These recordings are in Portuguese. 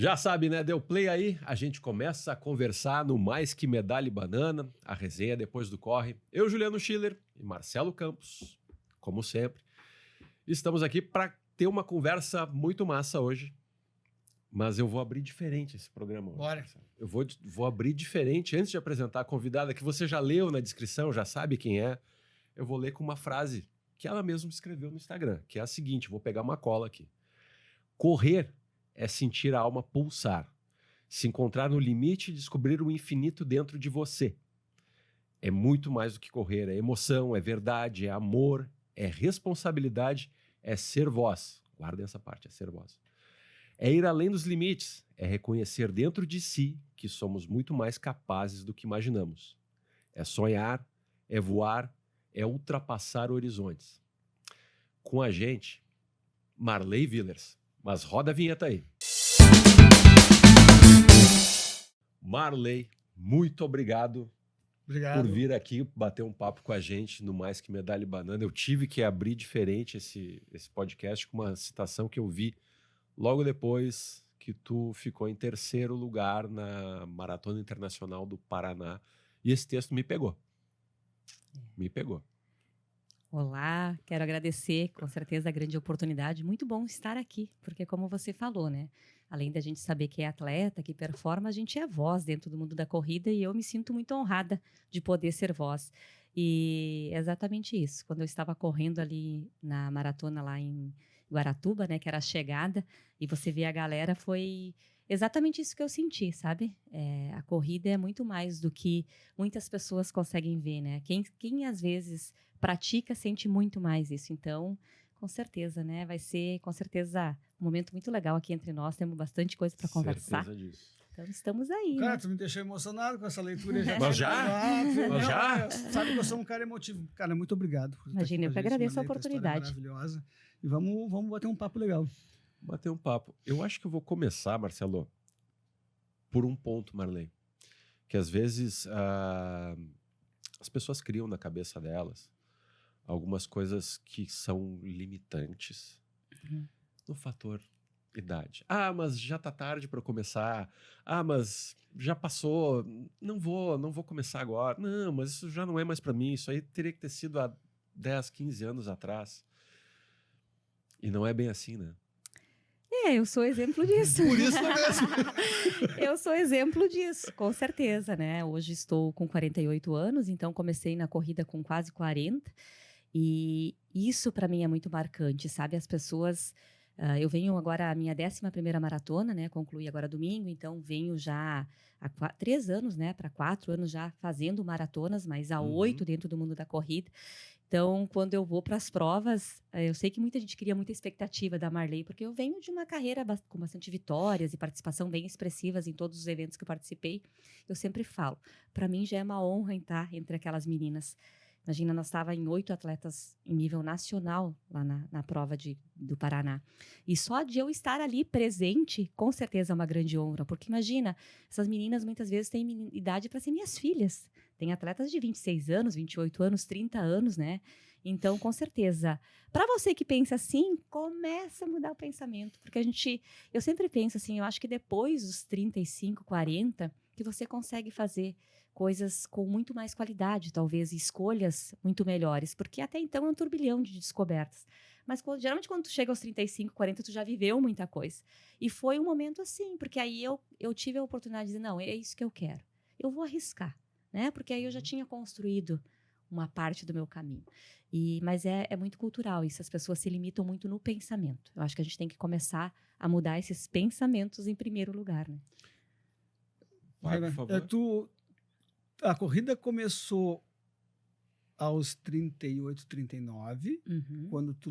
Já sabe, né? Deu play aí, a gente começa a conversar no Mais Que Medalha e Banana, a resenha depois do corre. Eu, Juliano Schiller e Marcelo Campos, como sempre, estamos aqui para ter uma conversa muito massa hoje, mas eu vou abrir diferente esse programa hoje. Bora. Marcelo. Eu vou abrir diferente antes de apresentar a convidada, que você já leu na descrição, já sabe quem é. Eu vou ler com uma frase que ela mesma escreveu no Instagram, que é a seguinte, vou pegar uma cola aqui. Correr é sentir a alma pulsar, se encontrar no limite e descobrir o infinito dentro de você. É muito mais do que correr, é emoção, é verdade, é amor, é responsabilidade, é ser voz. Guardem essa parte, é ser voz. É ir além dos limites, é reconhecer dentro de si que somos muito mais capazes do que imaginamos. É sonhar, é voar, é ultrapassar horizontes. Com a gente, Marley Villers. Mas roda a vinheta aí. Marley, muito obrigado por vir aqui bater um papo com a gente no Mais Que Medalha e Banana. Eu tive que abrir diferente esse podcast com uma citação que eu vi logo depois que tu ficou em terceiro lugar na Maratona Internacional do Paraná. E esse texto me pegou. Me pegou. Olá, quero agradecer, com certeza, a grande oportunidade. Muito bom estar aqui, porque como você falou, né? Além da gente saber que é atleta, que performa, a gente é voz dentro do mundo da corrida e eu me sinto muito honrada de poder ser voz. E é exatamente isso. Quando eu estava correndo ali na maratona lá em Guaratuba, né? Que era a chegada, e você vê a galera, foi exatamente isso que eu senti, sabe? A corrida é muito mais do que muitas pessoas conseguem ver, né? Quem às vezes pratica sente muito mais isso. Então, com certeza, né? Vai ser, com certeza, um momento muito legal aqui entre nós. Temos bastante coisa para conversar. Certeza disso. Então, estamos aí, Cara, né? tu me deixou emocionado com essa leitura. Mas já? Sabe que eu sou um cara emotivo. Cara, muito obrigado. Imagina, eu que agradeço a oportunidade. Maravilhosa. E vamos bater um papo legal. Bater um papo. Eu acho que eu vou começar, Marcelo, por um ponto, Marley. Que às vezes as pessoas criam na cabeça delas algumas coisas que são limitantes no fator idade. Ah, mas já tá tarde para começar. Ah, mas já passou. Não vou começar agora. Não, mas isso já não é mais para mim. Isso aí teria que ter sido há 10, 15 anos atrás. E não é bem assim, né? Eu sou exemplo disso. Por isso mesmo. Eu sou exemplo disso, com certeza, né? Hoje estou com 48 anos, então comecei na corrida com quase 40. E isso para mim é muito marcante, sabe? As pessoas... eu venho agora, a minha 11ª maratona, né? Concluí agora domingo, então venho já há 3 anos, né? Para 4 anos já fazendo maratonas, mas há 8 dentro do mundo da corrida. Então, quando eu vou para as provas, eu sei que muita gente cria muita expectativa da Marley, porque eu venho de uma carreira com bastante vitórias e participação bem expressivas em todos os eventos que eu participei. Eu sempre falo, para mim já é uma honra estar entre aquelas meninas. Imagina, nós estávamos em 8 atletas em nível nacional lá na prova do Paraná. E só de eu estar ali presente, com certeza é uma grande honra. Porque imagina, essas meninas muitas vezes têm idade para ser minhas filhas. Tem atletas de 26 anos, 28 anos, 30 anos, né? Então, com certeza, para você que pensa assim, começa a mudar o pensamento. Porque eu sempre penso assim, eu acho que depois dos 35, 40, que você consegue fazer coisas com muito mais qualidade, talvez, escolhas muito melhores, porque até então é um turbilhão de descobertas. Mas geralmente quando tu chega aos 35, 40, tu já viveu muita coisa. E foi um momento assim, porque aí eu tive a oportunidade de dizer, não, é isso que eu quero. Eu vou arriscar, né? Porque aí eu já tinha construído uma parte do meu caminho. Mas é muito cultural isso, as pessoas se limitam muito no pensamento. Eu acho que a gente tem que começar a mudar esses pensamentos em primeiro lugar, né? Vai, por favor. A corrida começou aos 38, 39, quando tu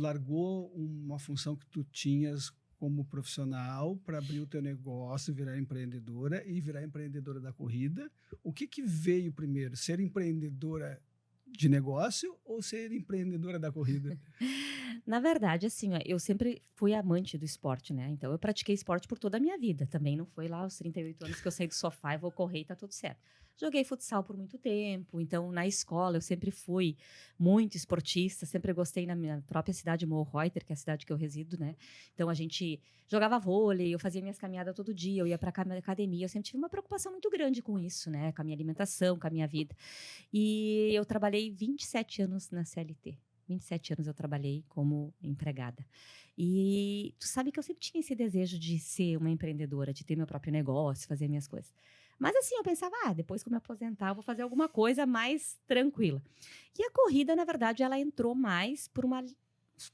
largou uma função que tu tinhas como profissional para abrir o teu negócio, virar empreendedora da corrida. O que veio primeiro? Ser empreendedora de negócio ou ser empreendedora da corrida? Na verdade, assim, eu sempre fui amante do esporte, né? Então, eu pratiquei esporte por toda a minha vida. Também não foi lá aos 38 anos que eu saí do sofá e vou correr e tá tudo certo. Joguei futsal por muito tempo, então na escola eu sempre fui muito esportista, sempre gostei na minha própria cidade, Morro Reuter, que é a cidade que eu resido, né? Então a gente jogava vôlei, eu fazia minhas caminhadas todo dia, eu ia para academia, eu sempre tive uma preocupação muito grande com isso, né? Com a minha alimentação, com a minha vida. E eu trabalhei 27 anos na CLT. 27 anos eu trabalhei como empregada. E tu sabe que eu sempre tinha esse desejo de ser uma empreendedora, de ter meu próprio negócio, fazer minhas coisas. Mas assim, eu pensava, depois que eu me aposentar, eu vou fazer alguma coisa mais tranquila. E a corrida, na verdade, ela entrou mais por uma,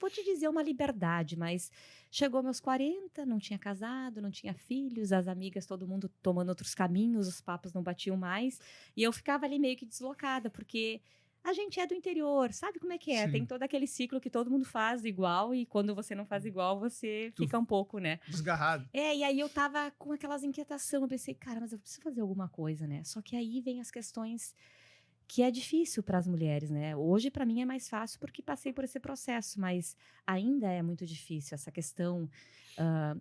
vou te dizer, uma liberdade, mas chegou meus 40, não tinha casado, não tinha filhos, as amigas, todo mundo tomando outros caminhos, os papos não batiam mais, e eu ficava ali meio que deslocada, porque a gente é do interior, sabe como é que é? Sim. Tem todo aquele ciclo que todo mundo faz igual, e quando você não faz igual, você fica um pouco, né? Desgarrado. E aí eu tava com aquelas inquietações, eu pensei, cara, mas eu preciso fazer alguma coisa, né? Só que aí vem as questões que é difícil para as mulheres, né? Hoje, para mim, é mais fácil porque passei por esse processo, mas ainda é muito difícil essa questão.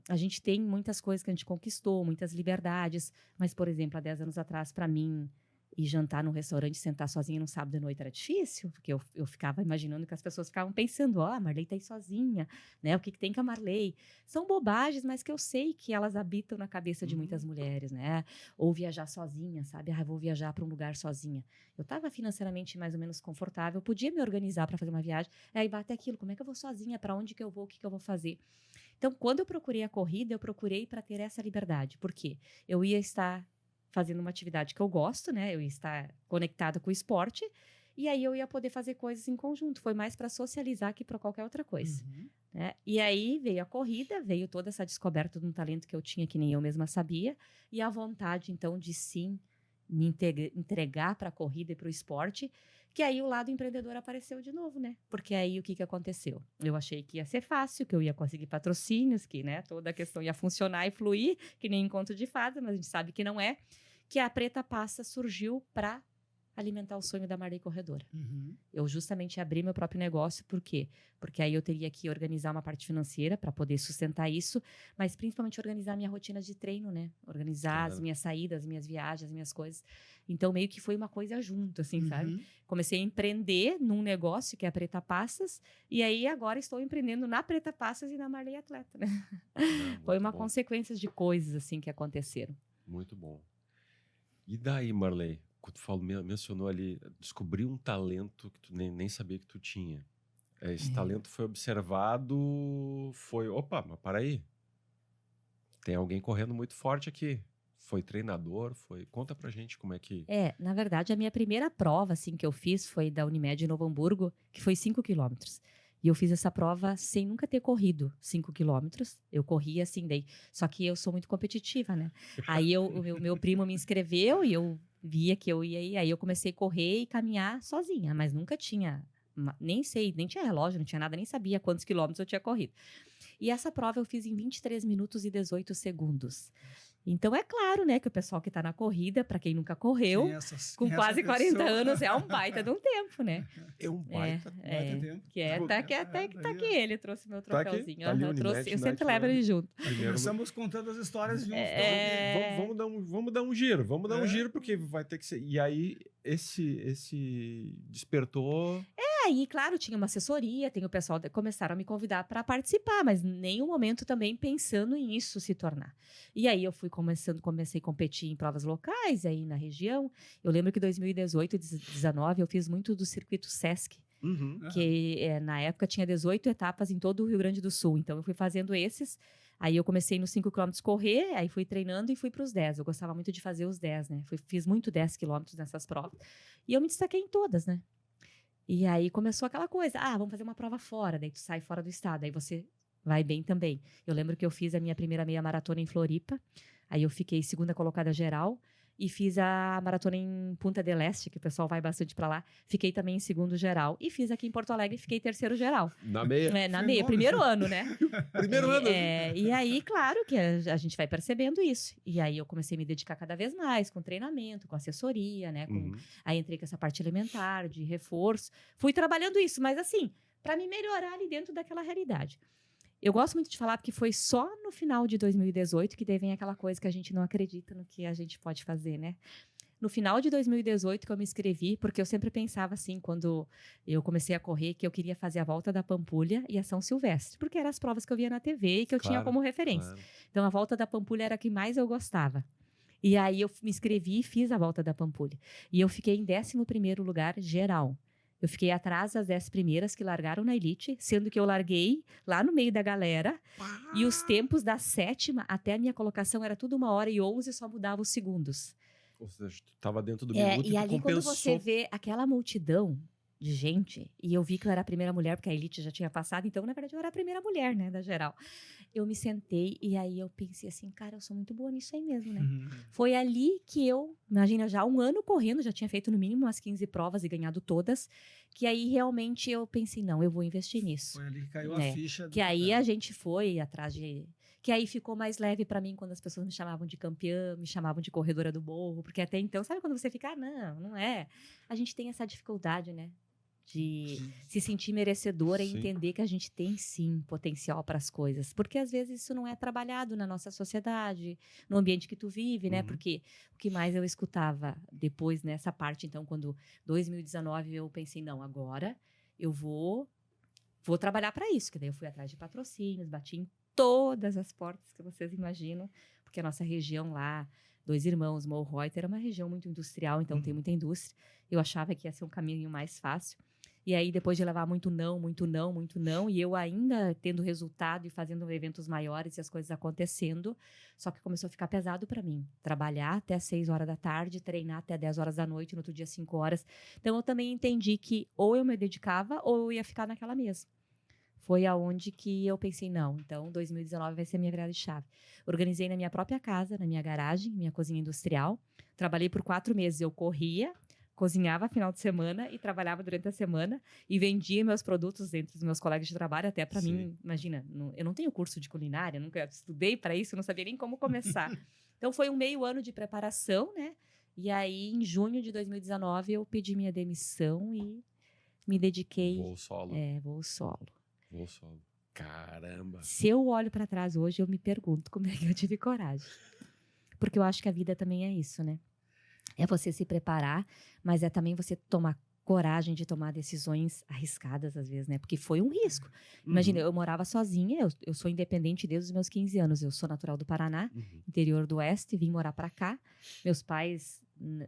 A gente tem muitas coisas que a gente conquistou, muitas liberdades, mas, por exemplo, há 10 anos atrás, para mim, ir jantar num restaurante, sentar sozinha num sábado à noite era difícil, porque eu ficava imaginando que as pessoas ficavam pensando, a Marley tá aí sozinha, né? O que tem com a Marley? São bobagens, mas que eu sei que elas habitam na cabeça de muitas mulheres, né? Ou viajar sozinha, sabe? Vou viajar para um lugar sozinha. Eu estava financeiramente mais ou menos confortável, podia me organizar para fazer uma viagem, aí bate aquilo, como é que eu vou sozinha? Para onde que eu vou? O que que eu vou fazer? Então, quando eu procurei a corrida, eu procurei para ter essa liberdade. Por quê? Eu ia estar fazendo uma atividade que eu gosto, né? Eu ia estar conectada com o esporte e aí eu ia poder fazer coisas em conjunto. Foi mais para socializar que para qualquer outra coisa. Né? E aí veio a corrida, veio toda essa descoberta de um talento que eu tinha, que nem eu mesma sabia, e a vontade, então, de sim me entregar para a corrida e para o esporte, que aí o lado empreendedor apareceu de novo, né? Porque aí o que aconteceu? Eu achei que ia ser fácil, que eu ia conseguir patrocínios, que né, toda a questão ia funcionar e fluir, que nem encontro de fada, mas a gente sabe que não é. Que a Preta Passa surgiu para alimentar o sonho da Marley Corredora. Eu justamente abri meu próprio negócio, por quê? Porque aí eu teria que organizar uma parte financeira para poder sustentar isso, mas principalmente organizar a minha rotina de treino, né? Organizar as minhas saídas, as minhas viagens, as minhas coisas. Então, meio que foi uma coisa junto, assim, sabe? Comecei a empreender num negócio que é a Preta Passas, e aí agora estou empreendendo na Preta Passas e na Marley Atleta, né? Foi uma consequência de coisas, assim, que aconteceram. Muito bom. E daí, Marley, quando tu mencionou ali, descobriu um talento que tu nem sabia que tu tinha. Esse talento foi observado, opa, mas para aí. Tem alguém correndo muito forte aqui. Foi treinador, conta pra gente como é que... Na verdade, a minha primeira prova, assim, que eu fiz foi da Unimed em Novo Hamburgo, que foi 5 quilômetros. E eu fiz essa prova sem nunca ter corrido 5 quilômetros. Eu corria assim, daí. Só que eu sou muito competitiva, né? Aí o meu primo me inscreveu e eu via que eu ia ir. Aí eu comecei a correr e caminhar sozinha, mas nunca tinha, nem tinha relógio, não tinha nada, nem sabia quantos quilômetros eu tinha corrido. E essa prova eu fiz em 23 minutos e 18 segundos. Então, é claro, né, que o pessoal que está na corrida, para quem nunca correu, com quase 40 anos, é um baita de um tempo, né? É um baita tempo. Até que tá aqui ele, trouxe meu troféuzinho. Tá ali, eu sempre levo ele junto. Começamos contando as histórias juntos. Vamos dar um giro, porque vai ter que ser... E aí, esse despertou... Aí, claro, tinha uma assessoria, tem o pessoal que começaram a me convidar para participar, mas em nenhum momento também pensando em isso se tornar. E aí eu comecei a competir em provas locais aí na região. Eu lembro que em 2018 e 2019 eu fiz muito do circuito Sesc, que na época tinha 18 etapas em todo o Rio Grande do Sul. Então eu fui fazendo esses. Aí eu comecei nos 5 km correr, aí fui treinando e fui para os 10. Eu gostava muito de fazer os 10, né? Fiz muito 10 km nessas provas. E eu me destaquei em todas, né? E aí começou aquela coisa, vamos fazer uma prova fora, daí tu sai fora do estado, aí você vai bem também. Eu lembro que eu fiz a minha primeira meia maratona em Floripa, aí eu fiquei segunda colocada geral, e fiz a maratona em Punta del Este, que o pessoal vai bastante para lá, fiquei também em segundo geral, e fiz aqui em Porto Alegre, fiquei terceiro geral. Na meia? Na meia, primeiro ano, né? Primeiro ano? E aí, claro que a gente vai percebendo isso. E aí eu comecei a me dedicar cada vez mais com treinamento, com assessoria, né? Aí entrei com essa parte alimentar, de reforço. Fui trabalhando isso, mas assim, para me melhorar ali dentro daquela realidade. Eu gosto muito de falar porque foi só no final de 2018 que daí vem aquela coisa que a gente não acredita no que a gente pode fazer, né? no final de 2018 que eu me inscrevi, porque eu sempre pensava assim, quando eu comecei a correr, que eu queria fazer a Volta da Pampulha e a São Silvestre, porque eram as provas que eu via na TV e que eu tinha como referência. Claro. Então, a Volta da Pampulha era a que mais eu gostava. E aí, eu me inscrevi e fiz a Volta da Pampulha. E eu fiquei em 11º lugar geral. Eu fiquei atrás das 10 primeiras que largaram na Elite, sendo que eu larguei lá no meio da galera. E os tempos da 7ª até a minha colocação era tudo 1h11 e só mudava os segundos. Ou seja, tu estava dentro do minuto e ali compensou... quando você vê aquela multidão de gente, e eu vi que eu era a primeira mulher, porque a Elite já tinha passado, então, na verdade, eu era a primeira mulher, né, da geral. Eu me sentei e aí eu pensei assim, cara, eu sou muito boa nisso aí mesmo, né? Foi ali que eu, imagina, já 1 ano correndo, já tinha feito no mínimo umas 15 provas e ganhado todas, que aí realmente eu pensei, não, eu vou investir nisso. Foi ali que caiu a ficha. Que aí a gente foi atrás de... Que aí ficou mais leve para mim quando as pessoas me chamavam de campeã, me chamavam de corredora do morro, porque até então, sabe quando você fica, não é. A gente tem essa dificuldade, né? De se sentir merecedora e entender que a gente tem, sim, potencial para as coisas. Porque, às vezes, isso não é trabalhado na nossa sociedade, no ambiente que tu vive, né? Porque o que mais eu escutava depois, nessa parte, então, quando 2019 eu pensei, não, agora eu vou trabalhar para isso. Que daí eu fui atrás de patrocínios, bati em todas as portas que vocês imaginam, porque a nossa região lá, Dois Irmãos, Morro Reuter, é uma região muito industrial, então tem muita indústria. Eu achava que ia ser um caminho mais fácil. E aí, depois de levar muito não, e eu ainda tendo resultado e fazendo eventos maiores e as coisas acontecendo, só que começou a ficar pesado para mim. Trabalhar até 6 horas da tarde, treinar até 10 horas da noite, no outro dia 5 horas. Então, eu também entendi que ou eu me dedicava ou eu ia ficar naquela mesma. Foi aonde que eu pensei, não, então 2019 vai ser a minha virada de chave. Organizei na minha própria casa, na minha garagem, minha cozinha industrial. Trabalhei por 4 meses, eu corria, cozinhava final de semana e trabalhava durante a semana e vendia meus produtos entre os meus colegas de trabalho, até para mim, imagina, eu não tenho curso de culinária, nunca estudei para isso, não sabia nem como começar. Então foi um meio ano de preparação, né? E aí, em junho de 2019, eu pedi minha demissão e me dediquei... Voo solo. Voo solo. Voo solo. Caramba! Se eu olho para trás hoje, eu me pergunto como é que eu tive coragem. Porque eu acho que a vida também é isso, né? É você se preparar, mas é também você tomar coragem de tomar decisões arriscadas, às vezes, né? Porque foi um risco. Imagina, eu morava sozinha, eu sou independente desde os meus 15 anos. Eu sou natural do Paraná, interior do Oeste, vim morar para cá. Meus pais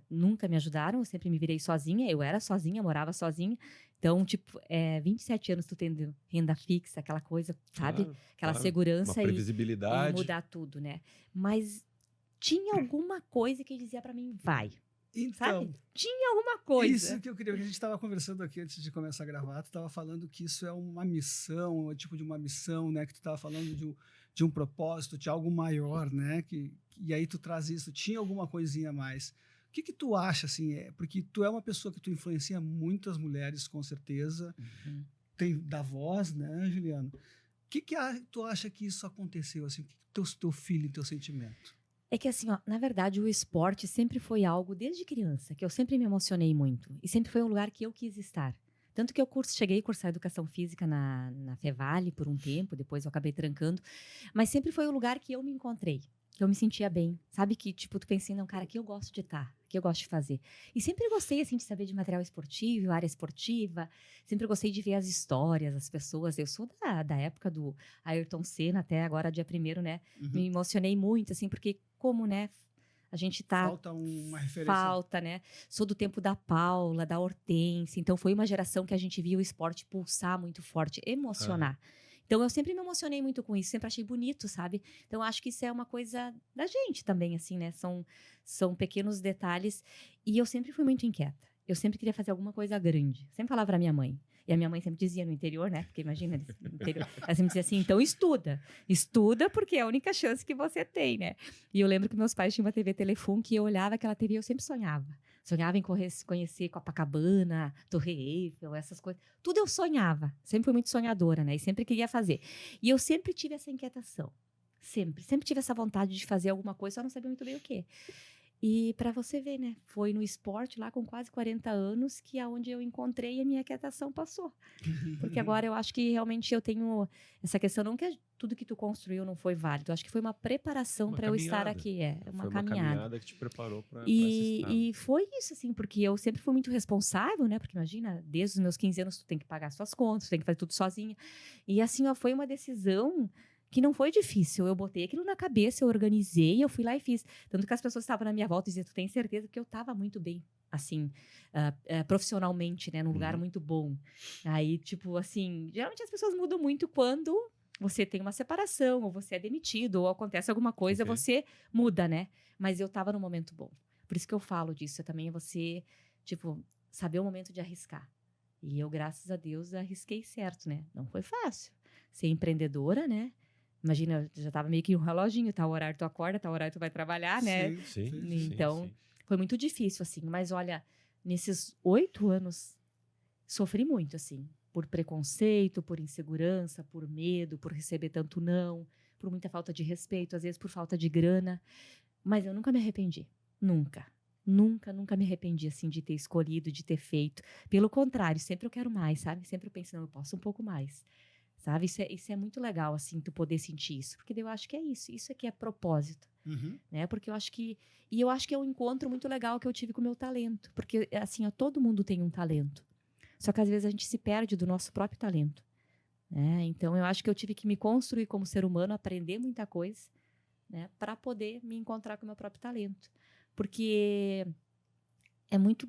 nunca me ajudaram, eu sempre me virei sozinha. Eu era sozinha, morava sozinha. Então, tipo, 27 anos tu tendo renda fixa, aquela coisa, sabe? Aquela segurança uma previsibilidade. E mudar tudo, né? Mas tinha alguma coisa que dizia para mim, vai. Então, sabe? Tinha alguma coisa. Isso que eu queria. A gente estava conversando aqui antes de começar a gravar. Tu estava falando que isso é uma missão, tipo de uma missão, né? Que tu estava falando de um propósito, de algo maior, né? E aí tu traz isso. Tinha alguma coisinha a mais. O que tu acha, assim? Porque tu é uma pessoa que tu influencia muitas mulheres, com certeza. Tem da voz, né, Juliano? O que tu acha que isso aconteceu, assim? O que teu feeling, teu sentimento? É que assim, ó, na verdade, o esporte sempre foi algo, desde criança, que eu sempre me emocionei muito. E sempre foi um lugar que eu quis estar. Tanto que eu cheguei a cursar Educação Física na Fevale por um tempo, depois eu acabei trancando. Mas sempre foi o lugar que eu me encontrei, que eu me sentia bem. Sabe que, tipo, tu pensa, não, cara, aqui eu gosto de estar, aqui eu gosto de fazer. E sempre gostei, assim, de saber de material esportivo, área esportiva. Sempre gostei de ver as histórias, as pessoas. Eu sou da época do Ayrton Senna, até agora, dia 1º, né? Me emocionei muito, assim, porque como, né, a gente tá... Falta uma referência. Falta, né? Sou do tempo da Paula, da Hortência. Então, foi uma geração que a gente via o esporte pulsar muito forte, emocionar. Então, eu sempre me emocionei muito com isso, sempre achei bonito, sabe? Então, acho que isso é uma coisa da gente também, assim, né? São pequenos detalhes. E eu sempre fui muito inquieta. Eu sempre queria fazer alguma coisa grande. Sempre falava pra minha mãe. E a minha mãe sempre dizia no interior, né? Porque imagina, no interior. Ela sempre dizia assim, então estuda. Estuda porque é a única chance que você tem, né? E eu lembro que meus pais tinham uma TV Telefon, que eu olhava aquela TV e eu sempre sonhava. Sonhava em conhecer Copacabana, Torre Eiffel, essas coisas. Tudo eu sonhava. Sempre fui muito sonhadora, né? E sempre queria fazer. E eu sempre tive essa inquietação. Sempre tive essa vontade de fazer alguma coisa, só não sabia muito bem o quê. E para você ver, né? Foi no esporte lá com quase 40 anos que é onde eu encontrei e a minha quietação passou. Porque agora eu acho que realmente eu tenho essa questão, não que tudo que tu construiu não foi válido, eu acho que foi uma preparação para eu estar aqui, uma caminhada que te preparou para esse estado. E foi isso, assim, porque eu sempre fui muito responsável, né? Porque imagina, desde os meus 15 anos tu tem que pagar suas contas, tu tem que fazer tudo sozinha. E assim, ó, foi uma decisão que não foi difícil. Eu botei aquilo na cabeça, eu organizei, eu fui lá e fiz. Tanto que as pessoas estavam na minha volta e diziam, tu tem certeza? Porque eu estava muito bem, assim, profissionalmente, né? Num lugar muito bom. Aí, tipo, assim, geralmente as pessoas mudam muito quando você tem uma separação, ou você é demitido, ou acontece alguma coisa, você muda, né? Mas eu estava num momento bom. Por isso que eu falo disso. Também é você, tipo, saber o momento de arriscar. E eu, graças a Deus, arrisquei certo, né? Não foi fácil. Ser empreendedora, né? Imagina, já estava meio que um reloginho, tal horário tu acorda, tal horário tu vai trabalhar, né? Sim. Então, foi muito difícil, assim. Mas, olha, nesses 8 anos, sofri muito, assim. Por preconceito, por insegurança, por medo, por receber tanto não, por muita falta de respeito, às vezes por falta de grana. Mas eu nunca me arrependi. Nunca. Nunca me arrependi, assim, de ter escolhido, de ter feito. Pelo contrário, sempre eu quero mais, sabe? Sempre eu penso, não, eu posso um pouco mais. Sabe? Isso é muito legal, assim, tu poder sentir isso. Porque eu acho que é isso. Isso aqui é propósito. Né? Porque eu acho que... E eu acho que é um encontro muito legal que eu tive com o meu talento. Porque, assim, ó, todo mundo tem um talento. Só que, às vezes, a gente se perde do nosso próprio talento. Né? Então, eu acho que eu tive que me construir como ser humano, aprender muita coisa, né? Para poder me encontrar com o meu próprio talento. Porque é muito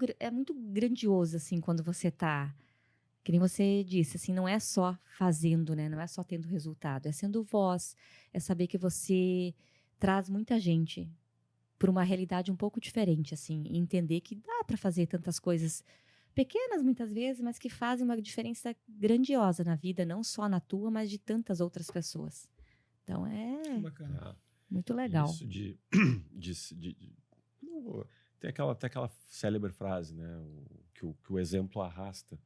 grandioso, assim, quando você tá... Que nem você disse, assim, não é só fazendo, né? Não é só tendo resultado. É sendo voz, é saber que você traz muita gente para uma realidade um pouco diferente, assim. E entender que dá para fazer tantas coisas pequenas, muitas vezes, mas que fazem uma diferença grandiosa na vida, não só na tua, mas de tantas outras pessoas. Então, Bacana. Muito legal. Isso tem aquela célebre frase, né? Que o exemplo arrasta.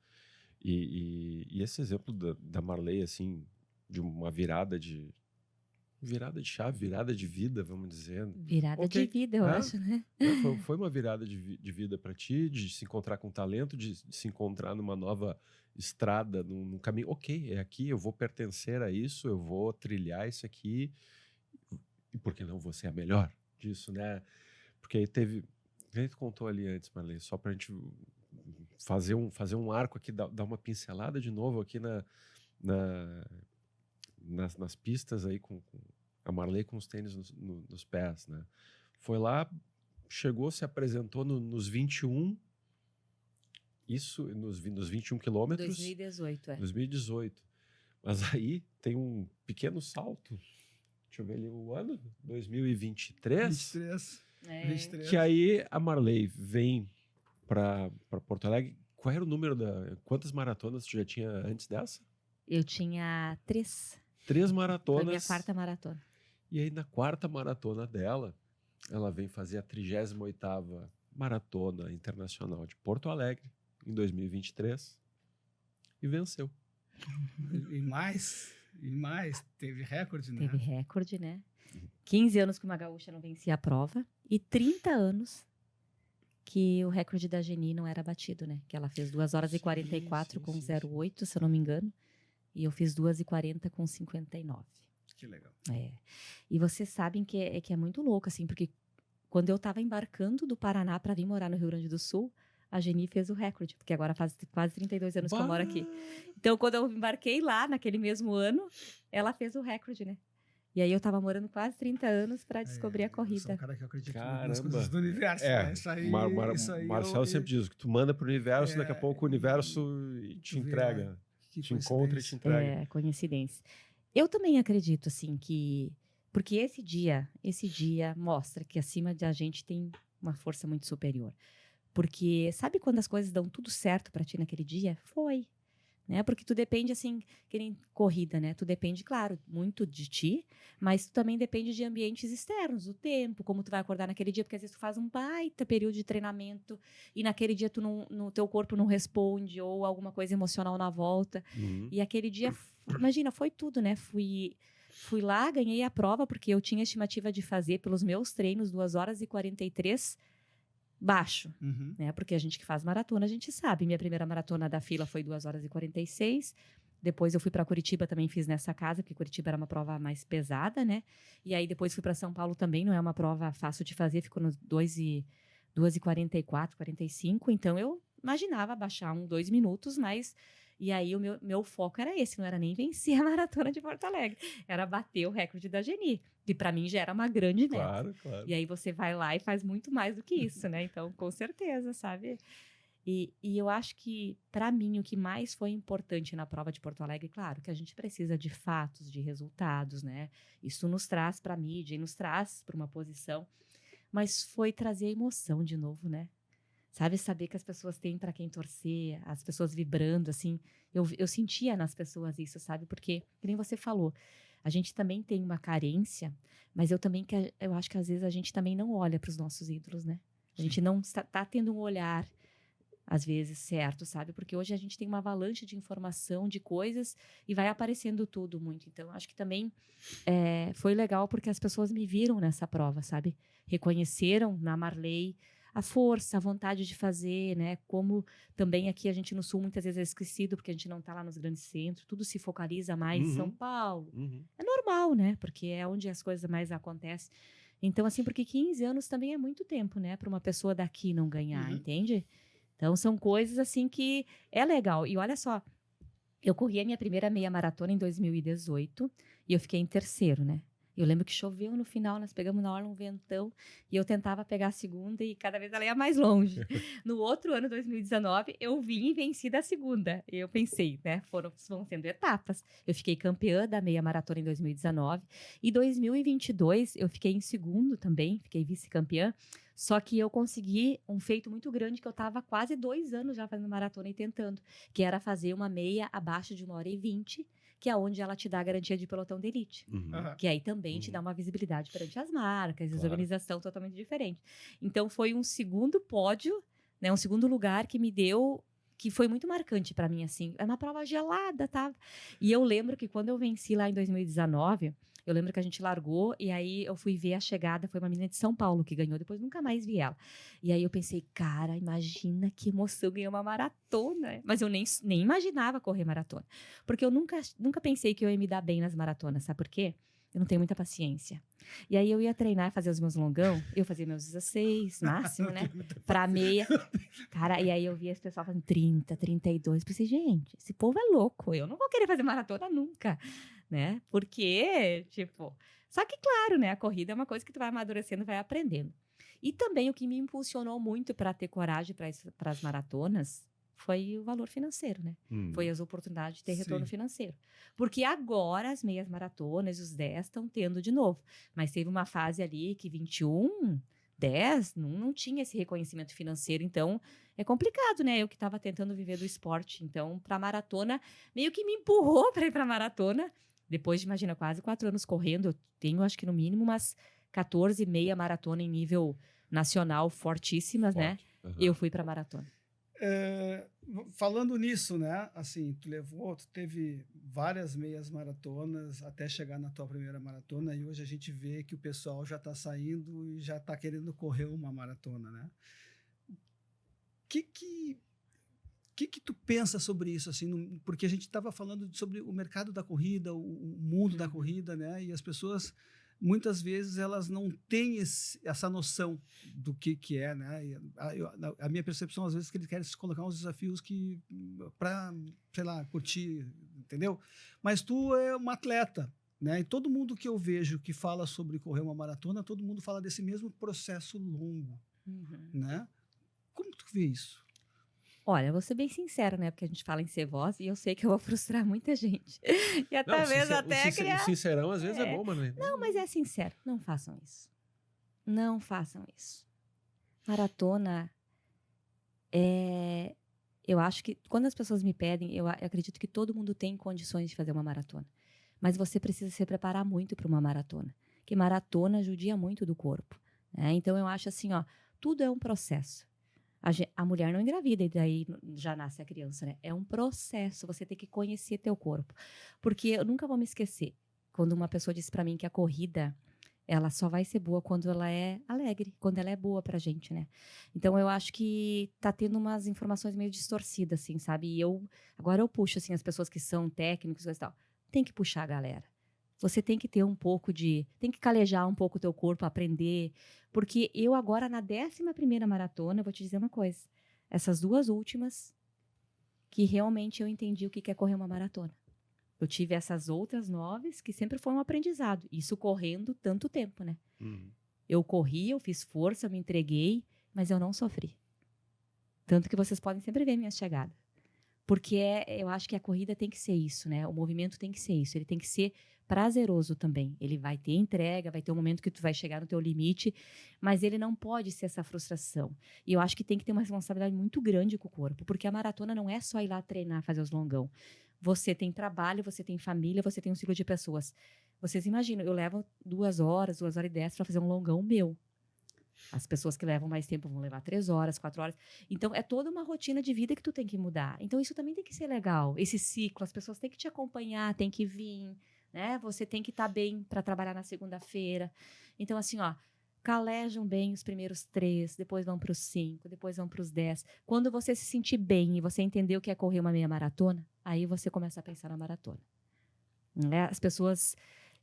E esse exemplo da Marley, assim, de uma virada de chave, virada de vida, vamos dizer. Virada de vida, eu acho, né? Foi uma virada de vida para ti, de se encontrar com talento, de se encontrar numa nova estrada, num caminho. Ok, é aqui, eu vou pertencer a isso, eu vou trilhar isso aqui. E por que não você é a melhor disso, né? Porque aí teve... A gente contou ali antes, Marley, só pra gente fazer um arco aqui, dar uma pincelada de novo aqui nas pistas aí com a Marley com os tênis nos pés, né? Foi lá, chegou, se apresentou nos 21, isso nos 21 quilômetros. 2018, 2018. Mas aí tem um pequeno salto. Deixa eu ver ali o ano, 2023. 23. Que aí a Marley vem para Porto Alegre. Qual era o número quantas maratonas tu já tinha antes dessa? Eu tinha 3. 3 maratonas. Foi a minha 4ª maratona. E aí na 4ª maratona dela, ela vem fazer a 38ª Maratona Internacional de Porto Alegre em 2023 e venceu. E mais, teve recorde, né? Teve recorde, né? 15 anos que uma gaúcha não vencia a prova e 30 anos que o recorde da Geni não era batido, né? Que ela fez 2 horas e 44 com 08, se eu não me engano, e eu fiz 2 e 40 com 59. Que legal. E vocês sabem que é muito louco, assim, porque quando eu estava embarcando do Paraná para vir morar no Rio Grande do Sul, a Geni fez o recorde, porque agora faz quase 32 anos que eu moro aqui. Então, quando eu embarquei lá, naquele mesmo ano, ela fez o recorde, né? E aí eu tava morando quase 30 anos para descobrir a corrida. Eu sou um cara que acredita nas coisas do universo. Né? Isso aí, Marcelo sempre diz que tu manda pro universo, daqui a pouco o universo te entrega. Te encontra e te entrega. É, coincidência. Eu também acredito, assim, que... Porque esse dia mostra que acima da gente tem uma força muito superior. Porque sabe quando as coisas dão tudo certo para ti naquele dia? Foi. Né? Porque tu depende, assim, que nem corrida, né? Tu depende, claro, muito de ti, mas tu também depende de ambientes externos, o tempo, como tu vai acordar naquele dia, porque às vezes tu faz um baita período de treinamento e naquele dia teu corpo não responde ou alguma coisa emocional na volta. E aquele dia, imagina, foi tudo, né? Fui lá, ganhei a prova, porque eu tinha estimativa de fazer pelos meus treinos 2 horas e 43 baixo, né? Porque a gente que faz maratona, a gente sabe. Minha primeira maratona da fila foi 2 horas e 46. Depois eu fui para Curitiba, também fiz nessa casa, porque Curitiba era uma prova mais pesada, né? E aí depois fui para São Paulo também, não é uma prova fácil de fazer, ficou nos 2 e 44, 45. Então eu imaginava baixar 2 minutos, mas... E aí o meu foco era esse, não era nem vencer a maratona de Porto Alegre, era bater o recorde da Geni, que para mim já era uma grande meta. Claro, claro. E aí você vai lá e faz muito mais do que isso, né? Então, com certeza, sabe? E eu acho que, para mim, o que mais foi importante na prova de Porto Alegre, claro, que a gente precisa de fatos, de resultados, né? Isso nos traz para a mídia e nos traz para uma posição, mas foi trazer emoção de novo, né? Sabe, saber que as pessoas têm para quem torcer, as pessoas vibrando, assim. Eu sentia nas pessoas isso, sabe? Porque, que nem você falou, a gente também tem uma carência, mas eu acho que às vezes a gente também não olha para os nossos ídolos, né? A gente não está tendo um olhar, às vezes, certo, sabe? Porque hoje a gente tem uma avalanche de informação, de coisas, e vai aparecendo tudo muito. Então, acho que também foi legal porque as pessoas me viram nessa prova, sabe? Reconheceram na Marley a força, a vontade de fazer, né? Como também aqui a gente no Sul muitas vezes é esquecido, porque a gente não está lá nos grandes centros, tudo se focaliza mais em São Paulo. É normal, né? Porque é onde as coisas mais acontecem. Então, assim, porque 15 anos também é muito tempo, né? Para uma pessoa daqui não ganhar, entende? Então, são coisas, assim, que é legal. E olha só, eu corri a minha primeira meia maratona em 2018 e eu fiquei em terceiro, né? Eu lembro que choveu no final, nós pegamos na hora um ventão e eu tentava pegar a segunda e cada vez ela ia mais longe. No outro ano, 2019, eu vim e venci da segunda. E eu pensei, né, vão sendo etapas. Eu fiquei campeã da meia maratona em 2019 e 2022 eu fiquei em segundo também, fiquei vice-campeã. Só que eu consegui um feito muito grande que eu estava quase 2 anos já fazendo maratona e tentando, que era fazer uma meia abaixo de 1h20, que é onde ela te dá a garantia de pelotão de elite. Que aí também te dá uma visibilidade perante as marcas, as organização totalmente diferente. Então, foi um segundo pódio, né, um segundo lugar que me deu, que foi muito marcante para mim, assim. É uma prova gelada, tá? E eu lembro que quando eu venci lá em 2019... Eu lembro que a gente largou e aí eu fui ver a chegada, foi uma menina de São Paulo que ganhou, depois nunca mais vi ela. E aí eu pensei, cara, imagina que emoção ganhar uma maratona. Mas eu nem imaginava correr maratona. Porque eu nunca pensei que eu ia me dar bem nas maratonas, sabe por quê? Eu não tenho muita paciência. E aí eu ia treinar, fazer os meus longão, eu fazia meus 16, máximo, né? Pra meia. Cara, e aí eu via esse pessoal fazendo 30, 32. Pensei, gente, esse povo é louco, eu não vou querer fazer maratona nunca. Né? Porque, tipo... Só que, claro, né? A corrida é uma coisa que tu vai amadurecendo, vai aprendendo. E também o que me impulsionou muito para ter coragem para as maratonas foi o valor financeiro, né? Foi as oportunidades de ter retorno financeiro. Porque agora as meias maratonas, os 10 estão tendo de novo. Mas teve uma fase ali que 21, 10, não tinha esse reconhecimento financeiro. Então, é complicado, né? Eu que estava tentando viver do esporte. Então, para maratona, meio que me empurrou para ir para maratona. Depois de, imagina, quase 4 anos correndo, eu tenho, acho que no mínimo, umas 14 meia maratona em nível nacional fortíssimas, né? Eu fui para maratona. Falando nisso, né? Assim, tu teve várias meias maratonas até chegar na tua primeira maratona e hoje a gente vê que o pessoal já está saindo e já está querendo correr uma maratona, né? Que tu pensa sobre isso, assim, porque a gente estava falando sobre o mercado da corrida, o mundo da corrida, né? E as pessoas, muitas vezes, elas não têm essa noção do que é, né? E a minha percepção, às vezes, é que eles querem se colocar uns desafios para, sei lá, curtir, entendeu? Mas tu é uma atleta, né? E todo mundo que eu vejo que fala sobre correr uma maratona, todo mundo fala desse mesmo processo longo, né? Como tu vê isso? Olha, vou ser bem sincera, né? Porque a gente fala em ser voz e eu sei que eu vou frustrar muita gente. E O sincerão às vezes é bom, mas... Não, mas é sincero. Não façam isso. Não façam isso. Maratona eu acho que quando as pessoas me pedem, eu acredito que todo mundo tem condições de fazer uma maratona. Mas você precisa se preparar muito para uma maratona. Porque maratona judia muito do corpo, né? Então eu acho assim, ó, tudo é um processo. A mulher não engravida e daí já nasce a criança, né? É um processo, você tem que conhecer teu corpo. Porque eu nunca vou me esquecer. quando uma pessoa disse para mim que a corrida, ela só vai ser boa quando ela é alegre, quando ela é boa pra gente, né? Então, eu acho que tá tendo umas informações meio distorcidas, assim, sabe? E agora eu puxo, assim, as pessoas que são técnicos e tal. Tem que puxar a galera. Você tem que ter tem que calejar um pouco o teu corpo, aprender. Porque eu agora, na 11ª maratona, eu vou te dizer uma coisa. Essas 2 últimas, que realmente eu entendi o que é correr uma maratona. Eu tive essas outras 9 que sempre foi um aprendizado. Isso correndo tanto tempo, né? Eu corri, eu fiz força, eu me entreguei, mas eu não sofri. Tanto que vocês podem sempre ver minha chegada. Porque eu acho que a corrida tem que ser isso, né? O movimento tem que ser isso. Ele tem que ser prazeroso também. Ele vai ter entrega, vai ter um momento que tu vai chegar no teu limite, mas ele não pode ser essa frustração. E eu acho que tem que ter uma responsabilidade muito grande com o corpo, porque a maratona não é só ir lá treinar, fazer os longão. Você tem trabalho, você tem família, você tem um ciclo de pessoas. Vocês imaginam, eu levo 2 horas, 2 horas e 10 para fazer um longão meu. As pessoas que levam mais tempo vão levar 3 horas, 4 horas. Então, é toda uma rotina de vida que tu tem que mudar. Então, isso também tem que ser legal. Esse ciclo, as pessoas têm que te acompanhar, têm que vir, né? Você tem que estar bem para trabalhar na segunda-feira. Então, assim, ó, calejam bem os primeiros 3, depois vão para os 5, depois vão para os 10. Quando você se sentir bem e você entender o que é correr uma meia maratona, aí você começa a pensar na maratona. Né? As pessoas...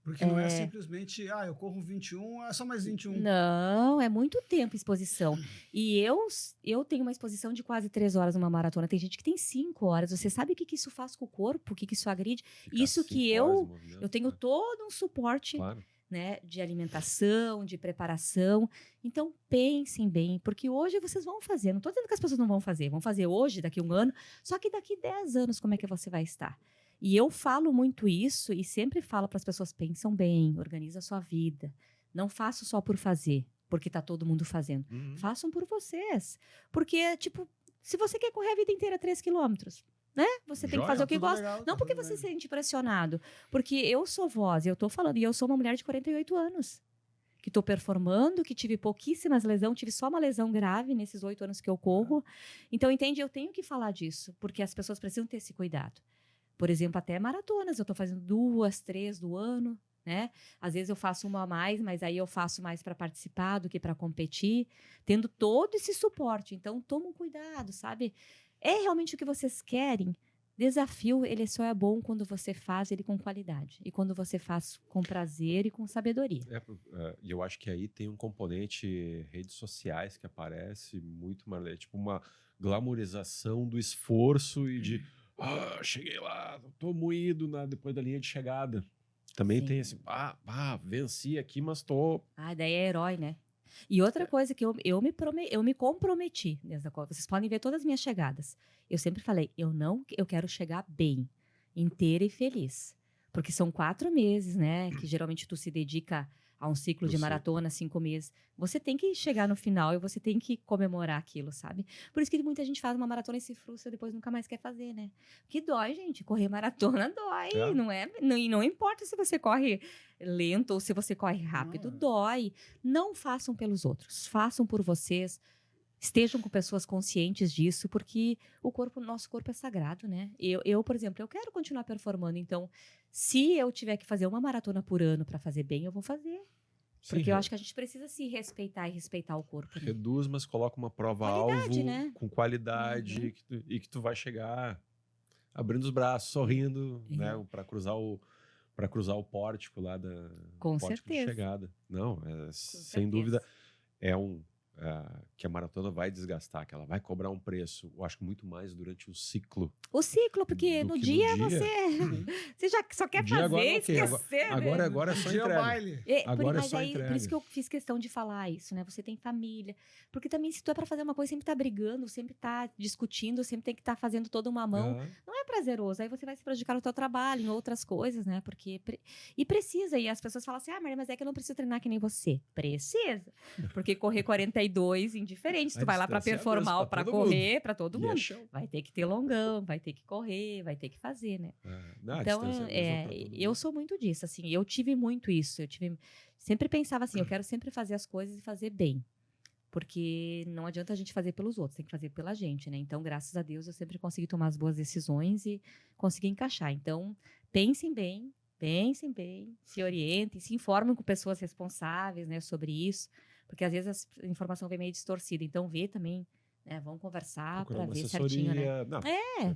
Porque não é simplesmente, eu corro 21, é só mais 21. Não, é muito tempo exposição. E eu tenho uma exposição de quase 3 horas numa maratona. Tem gente que tem 5 horas. Você sabe o que isso faz com o corpo? O que isso agride? Ficar Isso que eu tenho né? todo um suporte, Claro. né, de alimentação, de preparação. Então, pensem bem, porque hoje vocês vão fazer. Não estou dizendo que as pessoas não vão fazer. Vão fazer hoje, daqui a 1 ano. Só que daqui 10 anos, como é que você vai estar? E eu falo muito isso e sempre falo para as pessoas, pensam bem, organiza a sua vida. Não façam só por fazer, porque está todo mundo fazendo. Façam por vocês. Porque, tipo, se você quer correr a vida inteira 3 quilômetros, né? Você tem que fazer o que gosta. Legal, não porque você se sente pressionado. Porque eu sou voz, eu estou falando, e eu sou uma mulher de 48 anos. Que estou performando, que tive pouquíssimas lesões, tive só uma lesão grave nesses 8 anos que eu corro. Então, entende? Eu tenho que falar disso, porque as pessoas precisam ter esse cuidado. Por exemplo, até maratonas, eu estou fazendo 2, 3 do ano, né? Às vezes eu faço uma a mais, mas aí eu faço mais para participar do que para competir, tendo todo esse suporte. Então, tomem cuidado, sabe? É realmente o que vocês querem. Desafio, ele só é bom quando você faz ele com qualidade. E quando você faz com prazer e com sabedoria. E eu acho que aí tem um componente redes sociais que aparece muito, tipo uma glamorização do esforço e de... cheguei lá, tô moído depois da linha de chegada. Também tem esse, venci aqui, mas tô... daí é herói, né? E outra coisa que eu me comprometi nessa coisa. Vocês podem ver todas as minhas chegadas. Eu sempre falei, eu quero chegar bem, inteira e feliz. Porque são 4 meses, né? Que geralmente tu se dedica a um ciclo de maratona, 5 meses. Você tem que chegar no final e você tem que comemorar aquilo, sabe? Por isso que muita gente faz uma maratona e se frustra e depois nunca mais quer fazer, né? Que dói, gente. Correr maratona dói. Não importa se você corre lento ou se você corre rápido, dói. Não façam pelos outros. Façam por vocês. Estejam com pessoas conscientes disso, porque nosso corpo é sagrado, né? Eu, por exemplo, eu quero continuar performando, então, se eu tiver que fazer uma maratona por ano para fazer bem, eu vou fazer. Porque eu acho que a gente precisa se respeitar e respeitar o corpo. Né? Reduz, mas coloca uma prova-alvo, né? Com qualidade e que tu vai chegar abrindo os braços, sorrindo, né? Para cruzar o pórtico lá pórtico de chegada. Não, sem dúvida, que a maratona vai desgastar, que ela vai cobrar um preço, eu acho que muito mais durante o ciclo. O ciclo, porque no dia você já só quer fazer, esquecer. Agora é só entrega. Agora é só entrega. Por isso que eu fiz questão de falar isso, né? Você tem família. Porque também se tu é pra fazer uma coisa, sempre tá brigando, sempre tá discutindo, sempre tem que estar fazendo toda uma mão. Não é prazeroso. Aí você vai se prejudicar no teu trabalho, em outras coisas, né? E precisa. E as pessoas falam assim, Maria, mas é que eu não preciso treinar que nem você. Precisa. Porque correr 42, indiferente. Se tu vai lá pra performar ou pra correr, pra todo mundo. Vai ter que ter longão, vai ter que correr, vai ter que fazer, né? Então, eu sou muito disso, assim. Eu tive muito isso. Sempre pensava assim, eu quero sempre fazer as coisas e fazer bem. Porque não adianta a gente fazer pelos outros, tem que fazer pela gente, né? Então, graças a Deus, eu sempre consegui tomar as boas decisões e consegui encaixar. Então, pensem bem, Pensem bem, se orientem, se informem com pessoas responsáveis, né, sobre isso, porque às vezes a informação vem meio distorcida. Então, vê também, né, vamos conversar Procurar para uma ver assessoria. certinho, né? Não, É, procurar um uma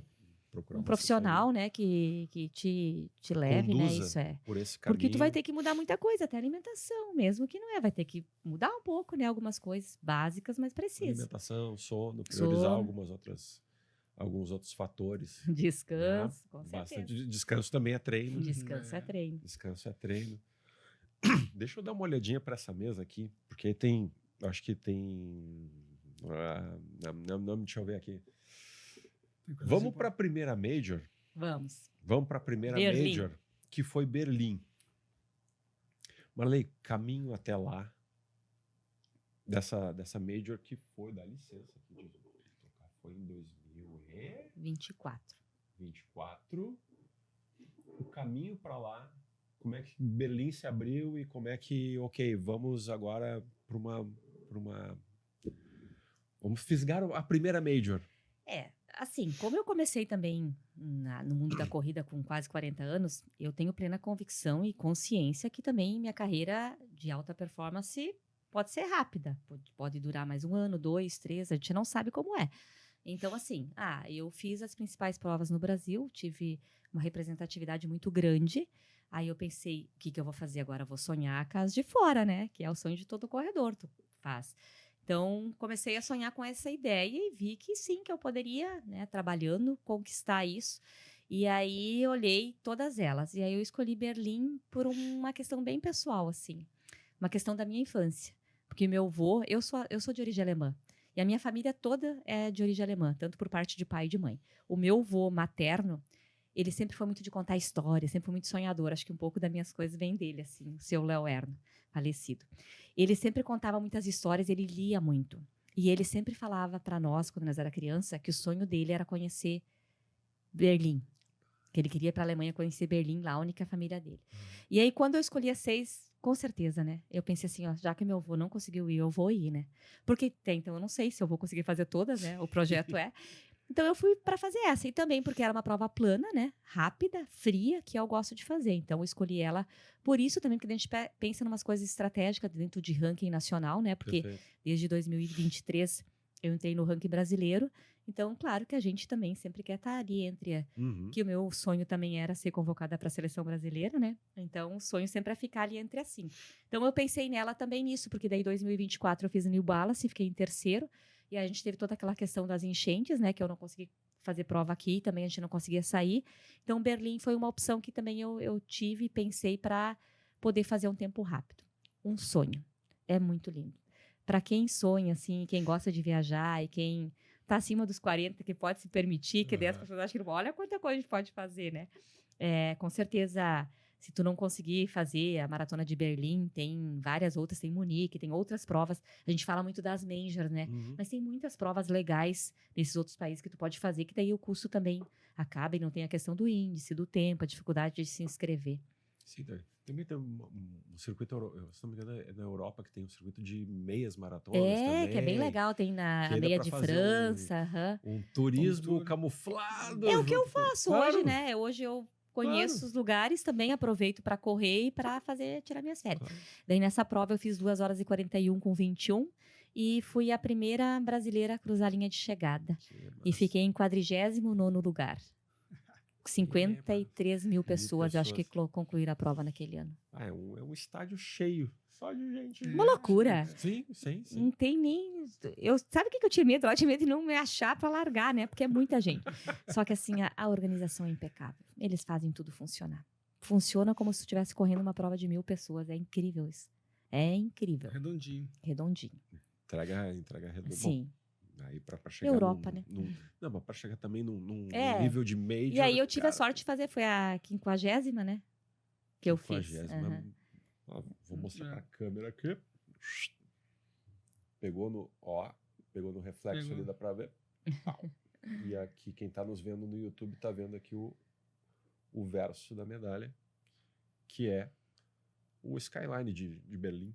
assessoria. profissional, né, que te leve, né? Conduza Isso é. por esse Porque tu vai caminho. ter que mudar muita coisa, até alimentação, mesmo que não é, vai ter que mudar um pouco, né, algumas coisas básicas, mas precisa. Alimentação, sono, priorizar alguns outros fatores. Descanso, Né? com certeza. Bastante descanso também é treino. Descanso é treino. Descanso é treino. Deixa eu dar uma olhadinha para essa mesa aqui, porque acho que tem. Deixa eu ver aqui. Vamos para a primeira Major. Vamos. Vamos para a primeira Berlim. Major, que foi Berlim. Marley, caminho até lá, dessa Major que foi, dá licença aqui, foi em 2024. O caminho para lá, como é que Berlim se abriu e como é que, ok, vamos agora para uma vamos fisgar a primeira Major. Assim, como eu comecei também no mundo da corrida com quase 40 anos, eu tenho plena convicção e consciência que também minha carreira de alta performance pode ser rápida. Pode durar mais 1 ano, 2, 3, a gente não sabe como é. Então, assim, eu fiz as principais provas no Brasil, tive uma representatividade muito grande. Aí eu pensei, o que eu vou fazer agora? Eu vou sonhar com as de fora, né? Que é o sonho de todo corredor, tu faz. Então, comecei a sonhar com essa ideia e vi que sim, que eu poderia, né, trabalhando, conquistar isso. E aí, olhei todas elas. E aí, eu escolhi Berlim por uma questão bem pessoal, assim. Uma questão da minha infância. Porque meu avô, eu sou de origem alemã. E a minha família toda é de origem alemã, tanto por parte de pai e de mãe. O meu avô materno, ele sempre foi muito de contar histórias, sempre foi muito sonhador. Acho que um pouco das minhas coisas vem dele, assim, o seu Léo Erno, falecido. Ele sempre contava muitas histórias, ele lia muito. E ele sempre falava para nós, quando nós era criança, que o sonho dele era conhecer Berlim. Que ele queria ir para a Alemanha conhecer Berlim, lá a única família dele. E aí, quando eu escolhi as 6, com certeza, né? Eu pensei assim, ó, já que meu avô não conseguiu ir, eu vou ir, né? Porque então eu não sei se eu vou conseguir fazer todas, né? O projeto é. Então eu fui para fazer essa. E também porque era uma prova plana, né? Rápida, fria, que eu gosto de fazer. Então eu escolhi ela por isso também, porque a gente pensa em umas coisas estratégicas dentro de ranking nacional, né? Porque desde 2023 eu entrei no ranking brasileiro. Então, claro que a gente também sempre quer estar ali entre que o meu sonho também era ser convocada para a seleção brasileira, né? Então, o sonho sempre é ficar ali entre as 5. Então, eu pensei nela também nisso, porque daí em 2024 eu fiz a New Balance, fiquei em terceiro. E a gente teve toda aquela questão das enchentes, né? Que eu não consegui fazer prova aqui, também a gente não conseguia sair. Então, Berlim foi uma opção que também eu tive e pensei para poder fazer um tempo rápido. Um sonho. É muito lindo. Para quem sonha, assim, quem gosta de viajar e quem tá acima dos 40, que pode se permitir, que daí as pessoas acham que, olha quanta coisa a gente pode fazer, né? Com certeza, se tu não conseguir fazer a Maratona de Berlim, tem várias outras, tem Munique, tem outras provas. A gente fala muito das majors, né? Mas tem muitas provas legais nesses outros países que tu pode fazer, que daí o custo também acaba e não tem a questão do índice, do tempo, a dificuldade de se inscrever. Sim, também tem um circuito, se não me engano, é na Europa que tem um circuito de meias maratonas também. Que é bem legal, tem a meia de França. Um turismo camuflado. É o que eu faço hoje, né? Hoje eu conheço os lugares, também aproveito para correr e para tirar minhas férias. Daí nessa prova eu fiz 2 horas e 41 com 21 e fui a primeira brasileira a cruzar a linha de chegada. E fiquei em 49º lugar. 53 mil pessoas, eu acho que concluíram a prova naquele ano. É um estádio cheio, só de gente. Uma loucura. Sim. Não tem nem... sabe o que eu tinha medo? Eu tinha medo de não me achar para largar, né? Porque é muita gente. Só que assim, a organização é impecável. Eles fazem tudo funcionar. Funciona como se estivesse correndo uma prova de 1.000 pessoas. É incrível isso. É incrível. Redondinho. Entrega redondinho. Sim. Aí para chegar Europa, né? Não, mas para chegar também num nível de major. E aí eu tive a sorte de fazer, foi a 50ª, né? Que eu fiz. Vou mostrar para a câmera aqui. Pegou no reflexo ali, dá para ver. E aqui quem está nos vendo no YouTube está vendo aqui o verso da medalha, que é o skyline de Berlim.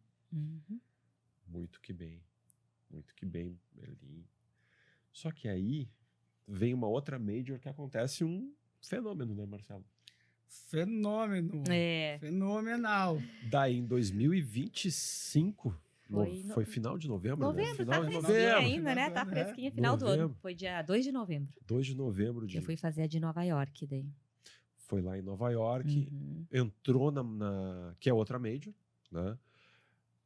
Muito que bem, Berlim. Só que aí vem uma outra major que acontece um fenômeno, né, Marcelo? Fenômeno. Fenomenal. Daí, em 2025, foi final de novembro? Novembro, né? Final tá de fresquinha novembro. ainda, né? Tá fresquinha, final do ano. Foi dia 2 de novembro. 2 de novembro. Eu fui fazer a de Nova York daí. Foi lá em Nova York, entrou que é outra major, né?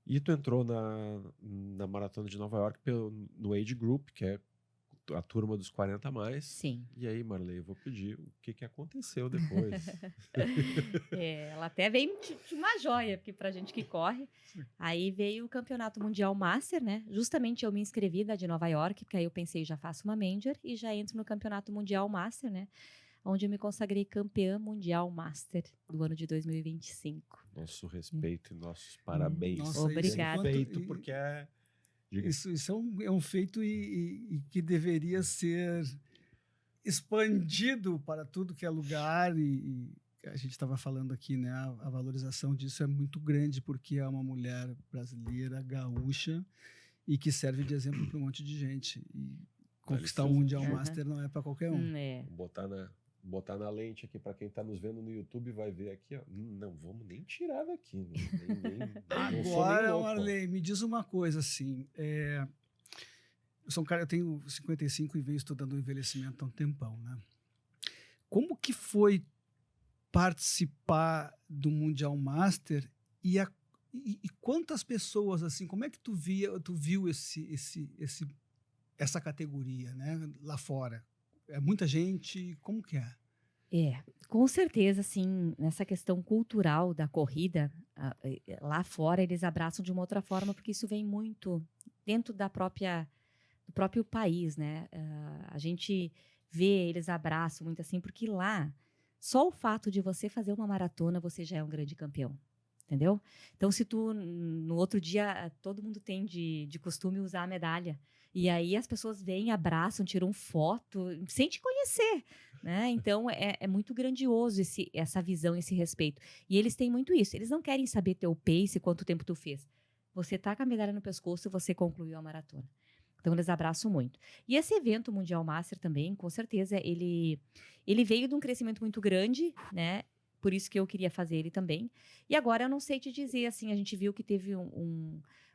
E tu entrou na Maratona de Nova York no Age Group, que é a turma dos 40 a mais. Sim. E aí, Marley, eu vou pedir o que aconteceu depois. Ela até veio de uma joia, porque pra gente que corre. Aí veio o Campeonato Mundial Master, né? Justamente eu me inscrevi da de Nova York, porque aí eu pensei, já faço uma major e já entro no Campeonato Mundial Master, né? Onde eu me consagrei campeã mundial Master do ano de 2025. Nosso respeito e nossos parabéns. Nossa, obrigada. Feito porque é... Isso é um feito e que deveria ser expandido para tudo que é lugar e a gente estava falando aqui, né? A valorização disso é muito grande porque é uma mulher brasileira, gaúcha e que serve de exemplo para um monte de gente. E conquistar o Mundial Master não é para qualquer um. Vou botar na lente aqui para quem está nos vendo no YouTube, vai ver aqui, ó. Não vamos nem tirar daqui. Agora, Marley, me diz uma coisa assim. Eu sou um cara, eu tenho 55 e venho estudando o envelhecimento há um tempão, né? Como que foi participar do Mundial Master e quantas pessoas, assim, como é que tu viu essa categoria, né? Lá fora? É muita gente? Como que é? Com certeza, assim, nessa questão cultural da corrida, lá fora eles abraçam de uma outra forma, porque isso vem muito dentro do próprio país, né? A gente vê, eles abraçam muito assim, porque lá, só o fato de você fazer uma maratona, você já é um grande campeão. Entendeu? Então, se tu, no outro dia, todo mundo tem de costume usar a medalha. E aí as pessoas vêm, abraçam, tiram foto, sem te conhecer, né? Então, é muito grandioso essa visão, esse respeito. E eles têm muito isso. Eles não querem saber teu pace, quanto tempo tu fez. Você tá com a medalha no pescoço, você concluiu a maratona. Então, eles abraçam muito. E esse evento Mundial Master também, com certeza, ele veio de um crescimento muito grande, né? Por isso que eu queria fazer ele também. E agora eu não sei te dizer, assim, a gente viu que teve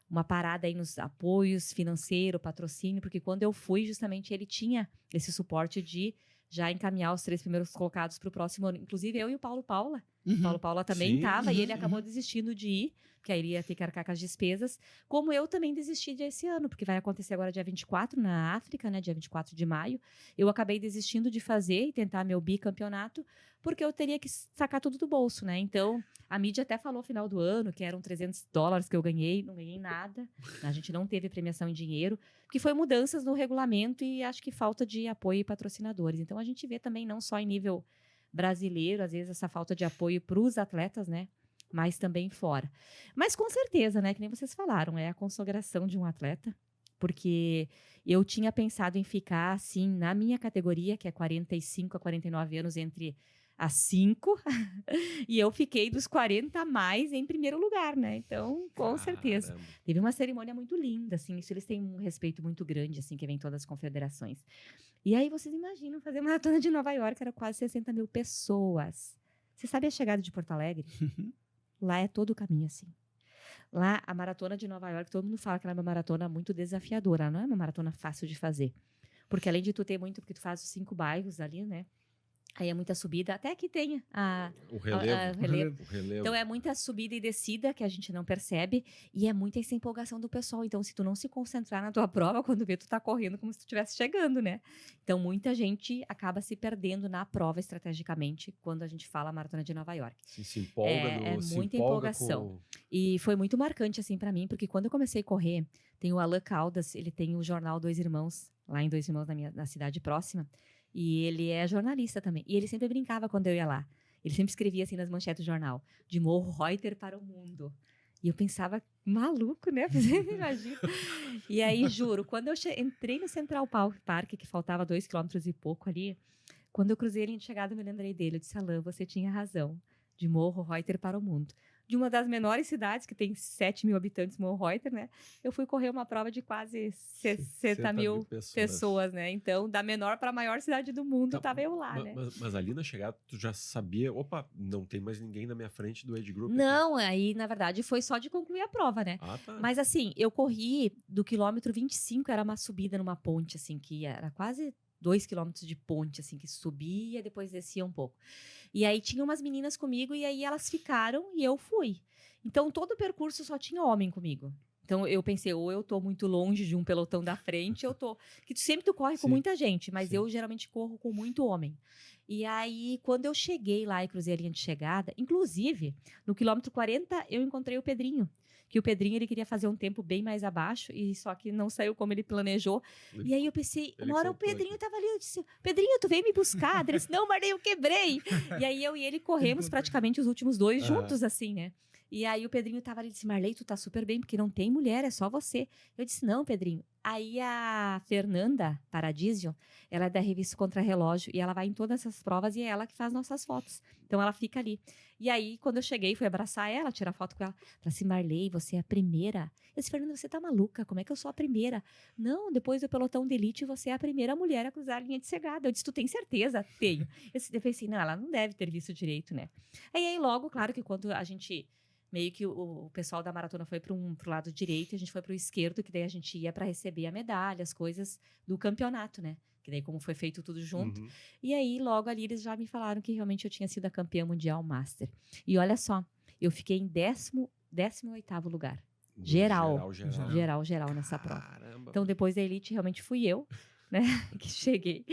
uma parada aí nos apoios financeiro, patrocínio, porque quando eu fui, justamente ele tinha esse suporte de já encaminhar os 3 primeiros colocados para o próximo ano. Inclusive eu e o Paulo Paula. O Paulo Paula também estava e ele acabou desistindo de ir, porque aí ele ia ter que arcar com as despesas, como eu também desisti desse ano, porque vai acontecer agora dia 24 na África, né, dia 24 de maio. Eu acabei desistindo de fazer e tentar meu bicampeonato, porque eu teria que sacar tudo do bolso, né? Então, a mídia até falou no final do ano que eram $300 que eu ganhei, não ganhei nada. A gente não teve premiação em dinheiro, porque foi mudanças no regulamento e acho que falta de apoio e patrocinadores. Então, a gente vê também não só em nível brasileiro, às vezes essa falta de apoio para os atletas, né? Mas também fora. Mas com certeza, né? Que nem vocês falaram, é a consagração de um atleta, porque eu tinha pensado em ficar, assim, na minha categoria, que é 45 a 49 anos, entre as 5, e eu fiquei dos 40 a mais em primeiro lugar, né? Então, com certeza. Teve uma cerimônia muito linda, assim, isso eles têm um respeito muito grande, assim, que vem todas as confederações. E aí, vocês imaginam fazer uma maratona de Nova York, era quase 60 mil pessoas. Você sabe a chegada de Porto Alegre? Lá é todo o caminho, assim. Lá, a maratona de Nova York, todo mundo fala que ela é uma maratona muito desafiadora, ela não é uma maratona fácil de fazer. Porque além de tu ter muito, porque tu faz os 5 bairros ali, né? Aí é muita subida, até que tenha o relevo. Então é muita subida e descida que a gente não percebe e é muita essa empolgação do pessoal. Então se tu não se concentrar na tua prova, quando vê tu tá correndo como se tu estivesse chegando, né? Então muita gente acaba se perdendo na prova estrategicamente quando a gente fala Maratona de Nova York. Se empolga muita empolgação. E foi muito marcante assim para mim, porque quando eu comecei a correr, tem o Alan Caldas, ele tem o jornal Dois Irmãos, lá em Dois Irmãos na cidade próxima. E ele é jornalista também. E ele sempre brincava quando eu ia lá. Ele sempre escrevia assim nas manchetes do jornal: de Morro Reuter para o mundo. E eu pensava, maluco, né? Imagina. E aí, juro, quando eu entrei no Central Park, que faltava 2 quilômetros e pouco ali, quando eu cruzei a linha de chegada, eu me lembrei dele. Eu disse: Alain, você tinha razão. De Morro Reuter para o mundo. de uma das menores cidades, que tem 7 mil habitantes, Monreuter, né? Eu fui correr uma prova de quase 60 mil pessoas, né? Então, da menor para a maior cidade do mundo, tava eu lá, né? Mas ali na chegada, tu já sabia, opa, não tem mais ninguém na minha frente do age group? Não, aí, na verdade, foi só de concluir a prova, né? Ah, tá. Mas, assim, eu corri do quilômetro 25, era uma subida numa ponte, assim, que era quase 2 quilômetros de ponte, assim, que subia e depois descia um pouco. E aí tinha umas meninas comigo e aí elas ficaram e eu fui. Então, todo o percurso só tinha homem comigo. Então, eu pensei, ou eu tô muito longe de um pelotão da frente, eu tô... Que sempre tu corre com muita gente, mas eu geralmente corro com muito homem. E aí, quando eu cheguei lá e cruzei a linha de chegada, inclusive, no quilômetro 40, eu encontrei o Pedrinho. Que o Pedrinho, ele queria fazer um tempo bem mais abaixo, e só que não saiu como ele planejou. E aí eu pensei, uma hora o Pedrinho tava ali, eu disse, Pedrinho, tu veio me buscar? Ele disse, não, Marley, eu quebrei. E aí eu e ele corremos praticamente os últimos 2 juntos, assim, né? E aí o Pedrinho tava ali e disse, Marley, tu tá super bem, porque não tem mulher, é só você. Eu disse, não, Pedrinho. Aí a Fernanda Paradisio, ela é da revista Contra-Relógio, e ela vai em todas essas provas, e é ela que faz nossas fotos. Então ela fica ali. E aí, quando eu cheguei, fui abraçar ela, tirar foto com ela. Falei assim, Marley, você é a primeira? Eu disse, Fernanda, você tá maluca? Como é que eu sou a primeira? Não, depois do pelotão de elite, você é a primeira mulher a cruzar a linha de chegada. Eu disse, tu tem certeza? Tenho. Eu pensei, não, ela não deve ter visto direito, né? Aí logo, claro que quando a gente... Meio que o pessoal da maratona foi pro lado direito, a gente foi pro esquerdo, que daí a gente ia para receber a medalha, as coisas do campeonato, né? Que daí como foi feito tudo junto. E aí, logo ali, eles já me falaram que realmente eu tinha sido a campeã mundial master. E olha só, eu fiquei em 18º lugar. Geral nessa prova. Então, depois da elite, realmente fui eu, né? Que cheguei.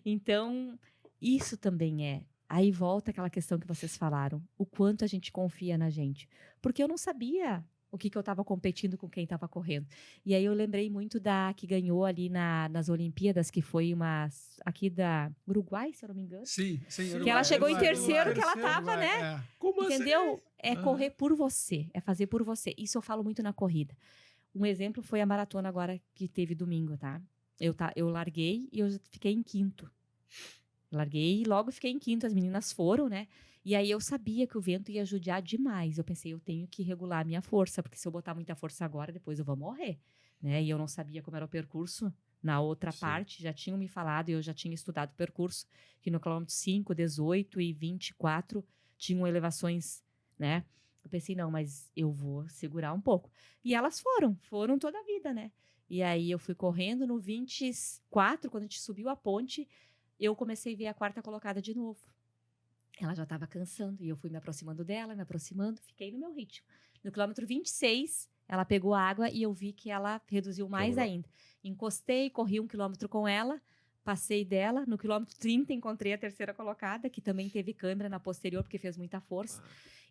Então, isso também é... Aí volta aquela questão que vocês falaram, o quanto a gente confia na gente. Porque eu não sabia o que eu estava competindo com quem estava correndo. E aí eu lembrei muito da que ganhou ali nas Olimpíadas, que foi uma aqui da Uruguai, se eu não me engano. Sim. Que ela chegou em terceiro, que ela estava, né? É. Como Entendeu? assim? É correr por você, é fazer por você. Isso eu falo muito na corrida. Um exemplo foi a maratona agora que teve domingo, tá? Eu larguei e eu fiquei em 5º. Larguei e logo fiquei em 5º, as meninas foram, né? E aí eu sabia que o vento ia judiar demais. Eu pensei, eu tenho que regular a minha força, porque se eu botar muita força agora, depois eu vou morrer, né? E eu não sabia como era o percurso na outra parte, já tinham me falado e eu já tinha estudado o percurso, que no quilômetro 5, 18 e 24 tinham elevações, né? Eu pensei, não, mas eu vou segurar um pouco. E elas foram toda a vida, né? E aí eu fui correndo no 24, quando a gente subiu a ponte, eu comecei a ver a 4ª colocada de novo. Ela já estava cansando e eu fui me aproximando dela, fiquei no meu ritmo. No quilômetro 26, ela pegou água e eu vi que ela reduziu mais ainda. Encostei, corri 1 quilômetro com ela, passei dela. No quilômetro 30, encontrei a 3ª colocada, que também teve câimbra na posterior, porque fez muita força.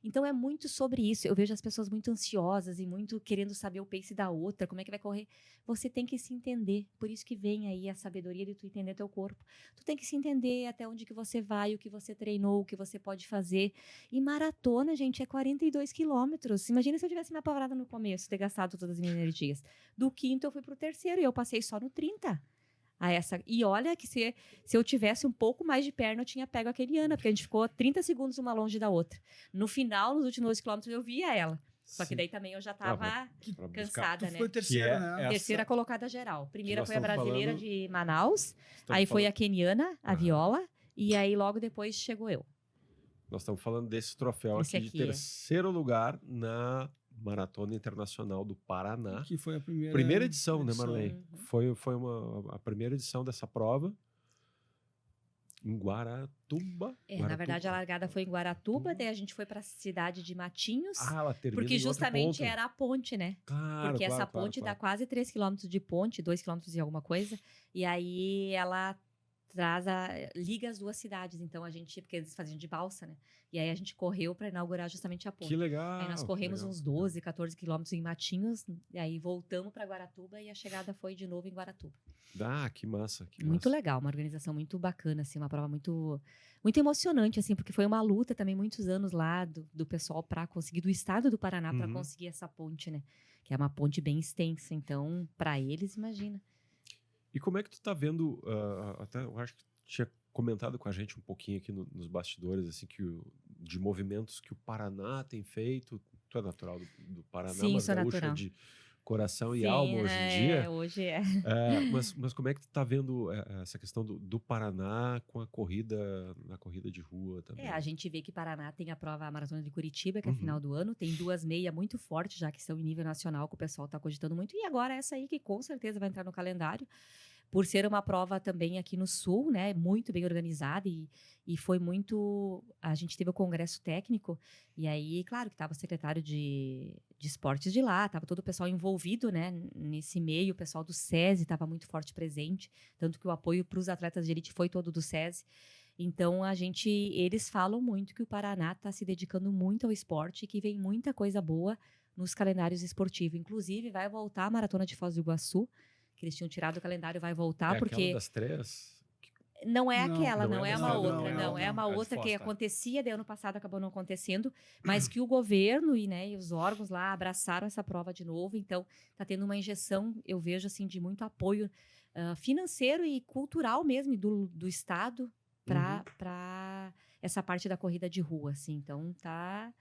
Então, é muito sobre isso. Eu vejo as pessoas muito ansiosas e muito querendo saber o pace da outra, como é que vai correr. Você tem que se entender. Por isso que vem aí a sabedoria de tu entender teu corpo. Tu tem que se entender até onde que você vai, o que você treinou, o que você pode fazer. E maratona, gente, é 42 quilômetros. Imagina se eu tivesse me apavorado no começo, ter gastado todas as minhas energias. Do 5º, eu fui pro 3º e eu passei só no 30. E olha que se eu tivesse um pouco mais de perna, eu tinha pego a Keniana, porque a gente ficou 30 segundos uma longe da outra. No final, nos últimos 2 quilômetros, eu via ela. Só que daí também eu já estava cansada, né? Foi terceira, né? Terceira colocada geral. Primeira foi a brasileira de Manaus, aí foi a keniana, a Viola, e aí logo depois chegou eu. Nós estamos falando desse troféu aqui de terceiro lugar na Maratona Internacional do Paraná. Que foi a primeira edição, né, Marley? Foi a primeira edição dessa prova. Em Guaratuba. Na verdade, a largada foi em Guaratuba, daí a gente foi para a cidade de Matinhos. Ela termina porque justamente era a ponte, né? Porque essa ponte dá quase 3 quilômetros de ponte, 2 quilômetros e alguma coisa. E aí ela liga as duas cidades. Então porque eles faziam de balsa, né? E aí a gente correu para inaugurar justamente a ponte. Que legal! Aí nós corremos uns 12, 14 quilômetros em Matinhos, e aí voltamos para Guaratuba e a chegada foi de novo em Guaratuba. Que massa, muito legal, uma organização muito bacana, assim, uma prova muito, muito emocionante, assim, porque foi uma luta também muitos anos lá do pessoal para conseguir, do estado do Paraná para conseguir essa ponte, né? Que é uma ponte bem extensa, então, para eles, imagina. E como é que tu tá vendo, até eu acho que tinha comentado com a gente um pouquinho aqui nos bastidores, assim, que de movimentos que o Paraná tem feito. Tu é natural do Paraná, Sim, mas sou gaúcha natural. de coração e Sim, alma hoje em dia. Hoje é. Mas como é que tu tá vendo essa questão do Paraná com na corrida de rua também? A gente vê que Paraná tem a Maratona de Curitiba, que é final do ano, tem 2 meias muito fortes, já que estão em nível nacional, que o pessoal está cogitando muito, e agora essa aí que com certeza vai entrar no calendário, por ser uma prova também aqui no Sul, né, muito bem organizada e foi muito... A gente teve o congresso técnico, e aí, claro, que estava o secretário de esportes de lá, estava todo o pessoal envolvido, né, nesse meio, o pessoal do SESI estava muito forte presente, tanto que o apoio para os atletas de elite foi todo do SESI. Então, eles falam muito que o Paraná está se dedicando muito ao esporte e que vem muita coisa boa nos calendários esportivos. Inclusive, vai voltar a Maratona de Foz do Iguaçu, que eles tinham tirado do calendário, vai voltar, porque... aquela das 3? Não é aquela, não é uma outra. Não, É uma outra que Foz, acontecia, daí ano passado acabou não acontecendo, mas que o governo e os órgãos lá abraçaram essa prova de novo, então está tendo uma injeção, eu vejo assim, de muito apoio financeiro e cultural mesmo do Estado para essa parte da corrida de rua, assim. Então tá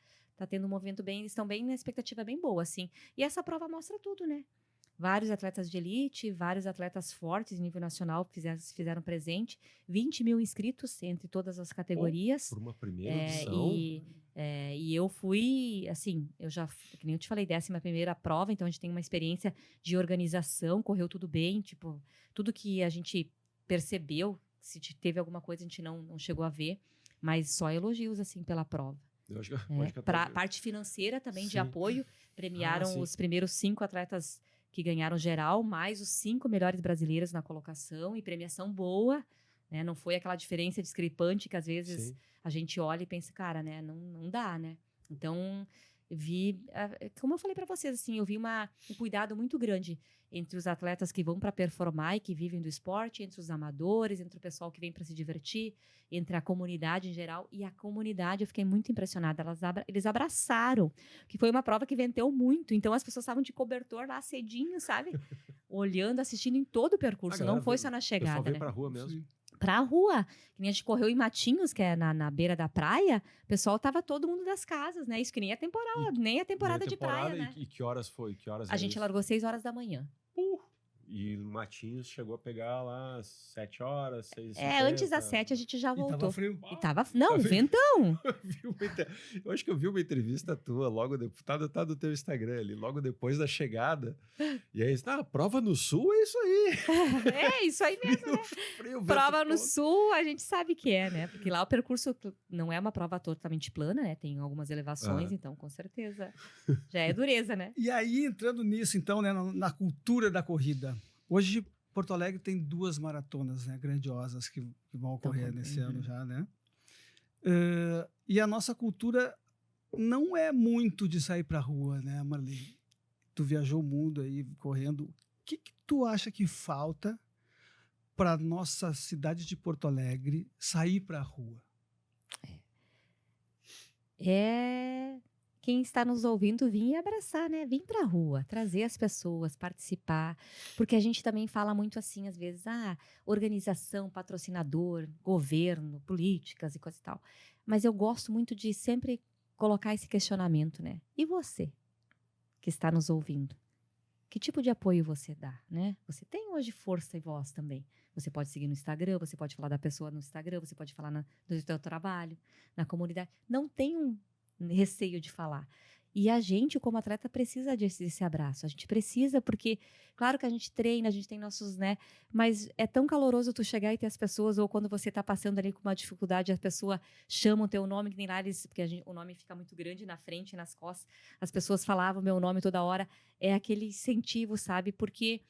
tendo um movimento bem, eles estão bem na expectativa bem boa, assim. E essa prova mostra tudo, né? Vários atletas de elite, vários atletas fortes em nível nacional se fizeram presente, 20 mil inscritos entre todas as categorias. Por uma primeira edição. E eu fui, assim, que nem eu te falei, 11ª prova, então a gente tem uma experiência de organização, correu tudo bem, tipo, tudo que a gente percebeu, se teve alguma coisa a gente não chegou a ver, mas só elogios, assim, pela prova. Eu acho que Para a parte financeira também, de apoio, premiaram os primeiros 5 atletas que ganharam geral, mais os 5 melhores brasileiros na colocação, e premiação boa, né? Não foi aquela diferença discrepante que às vezes a gente olha e pensa, cara, né? Não dá, né? Então, como eu falei para vocês, assim, eu vi um cuidado muito grande entre os atletas que vão para performar e que vivem do esporte, entre os amadores, entre o pessoal que vem para se divertir, entre a comunidade em geral. E a comunidade, eu fiquei muito impressionada. Eles abraçaram, que foi uma prova que ventou muito. Então, as pessoas estavam de cobertor lá cedinho, sabe? Olhando, assistindo em todo o percurso. Não foi só na chegada, né? O pessoal veio né? pra rua mesmo. Pra rua, que nem a gente correu em Matinhos, que é na beira da praia, o pessoal tava todo mundo das casas, né? Isso que nem a temporada de praia, né? E que horas foi? Que horas a gente largou 6 horas da manhã. E Matinhos chegou a pegar lá 7 horas, 6 antes das 7 a gente já voltou. E tava frio. Não, ventão. Eu acho que eu vi uma entrevista tua logo depois, tá no teu Instagram ali, logo depois da chegada. E aí, prova no Sul é isso aí. É isso aí mesmo, né? Frio, prova no Sul, a gente sabe que é, né? Porque lá o percurso não é uma prova totalmente plana, né? Tem algumas elevações, então com certeza já é dureza, né? E aí, entrando nisso, então, né, na cultura da corrida. Hoje, Porto Alegre tem 2 maratonas, né, grandiosas que vão ocorrer nesse ano já, né? E a nossa cultura não é muito de sair para a rua, né, Marli? Tu viajou o mundo aí correndo. O que tu acha que falta para nossa cidade de Porto Alegre sair para a rua? Quem está nos ouvindo vir abraçar, né? Vir para a rua, trazer as pessoas, participar. Porque a gente também fala muito assim, às vezes, organização, patrocinador, governo, políticas e coisa e tal. Mas eu gosto muito de sempre colocar esse questionamento, né? E você, que está nos ouvindo? Que tipo de apoio você dá, né? Você tem hoje força e voz também. Você pode seguir no Instagram, você pode falar da pessoa no Instagram, você pode falar do seu trabalho, na comunidade. Não tem receio de falar. E a gente, como atleta, precisa desse abraço. A gente precisa, porque, claro que a gente treina, a gente tem nossos, né? Mas é tão caloroso tu chegar e ter as pessoas, ou quando você tá passando ali com uma dificuldade, a pessoa chama o teu nome, que nem lá porque o nome fica muito grande na frente e nas costas. As pessoas falavam meu nome toda hora. É aquele incentivo, sabe? Porque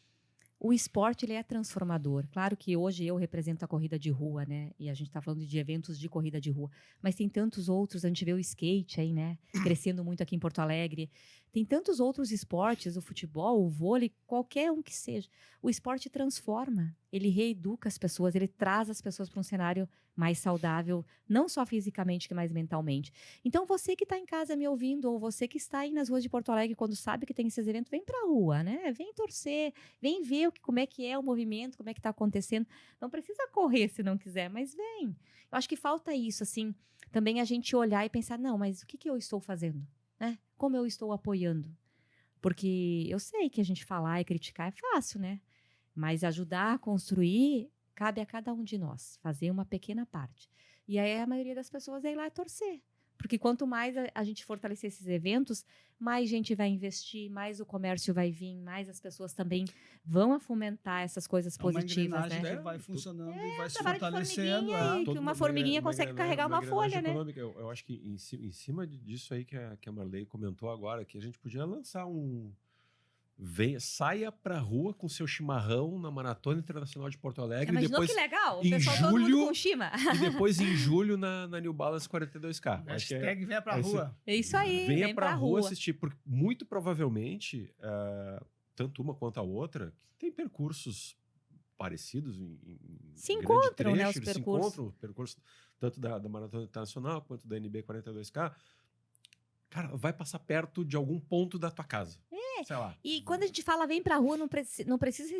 o esporte, ele é transformador. Claro que hoje eu represento a corrida de rua, né? E a gente está falando de eventos de corrida de rua. Mas tem tantos outros. A gente vê o skate aí, né? Crescendo muito aqui em Porto Alegre. Tem tantos outros esportes, o futebol, o vôlei, qualquer um que seja. O esporte transforma, ele reeduca as pessoas, ele traz as pessoas para um cenário mais saudável, não só fisicamente, mas mentalmente. Então, você que está em casa me ouvindo, ou você que está aí nas ruas de Porto Alegre, quando sabe que tem esses eventos, vem para a rua, né? Vem torcer, vem ver como é que é o movimento, como é que está acontecendo. Não precisa correr se não quiser, mas vem. Eu acho que falta isso, assim, também a gente olhar e pensar, não, mas o que eu estou fazendo? Né? Como eu estou apoiando? Porque eu sei que a gente falar e criticar é fácil, né? Mas ajudar a construir cabe a cada um de nós, fazer uma pequena parte. E aí a maioria das pessoas é ir lá e torcer. Porque quanto mais a gente fortalecer esses eventos, mais gente vai investir, mais o comércio vai vir, mais as pessoas também vão fomentar essas coisas positivas, né? Que vai funcionando e vai se fortalecendo. Que uma formiguinha consegue carregar uma folha, né? Eu acho que em cima disso aí que a Marley comentou agora, que a gente podia lançar saia pra rua com seu chimarrão na Maratona Internacional de Porto Alegre. Imaginou depois, que legal? O em pessoal todo mundo com chima. E depois em julho na New Balance 42K. Hashtag venha pra rua. É isso aí, venha pra rua assistir. Porque muito provavelmente, tanto uma quanto a outra, tem percursos parecidos se encontram, trecho, né, os percursos. Se encontram, o percurso tanto da Maratona Internacional quanto da NB 42K. Cara, vai passar perto de algum ponto da tua casa. Sei lá. E quando a gente fala vem pra rua, não precisa,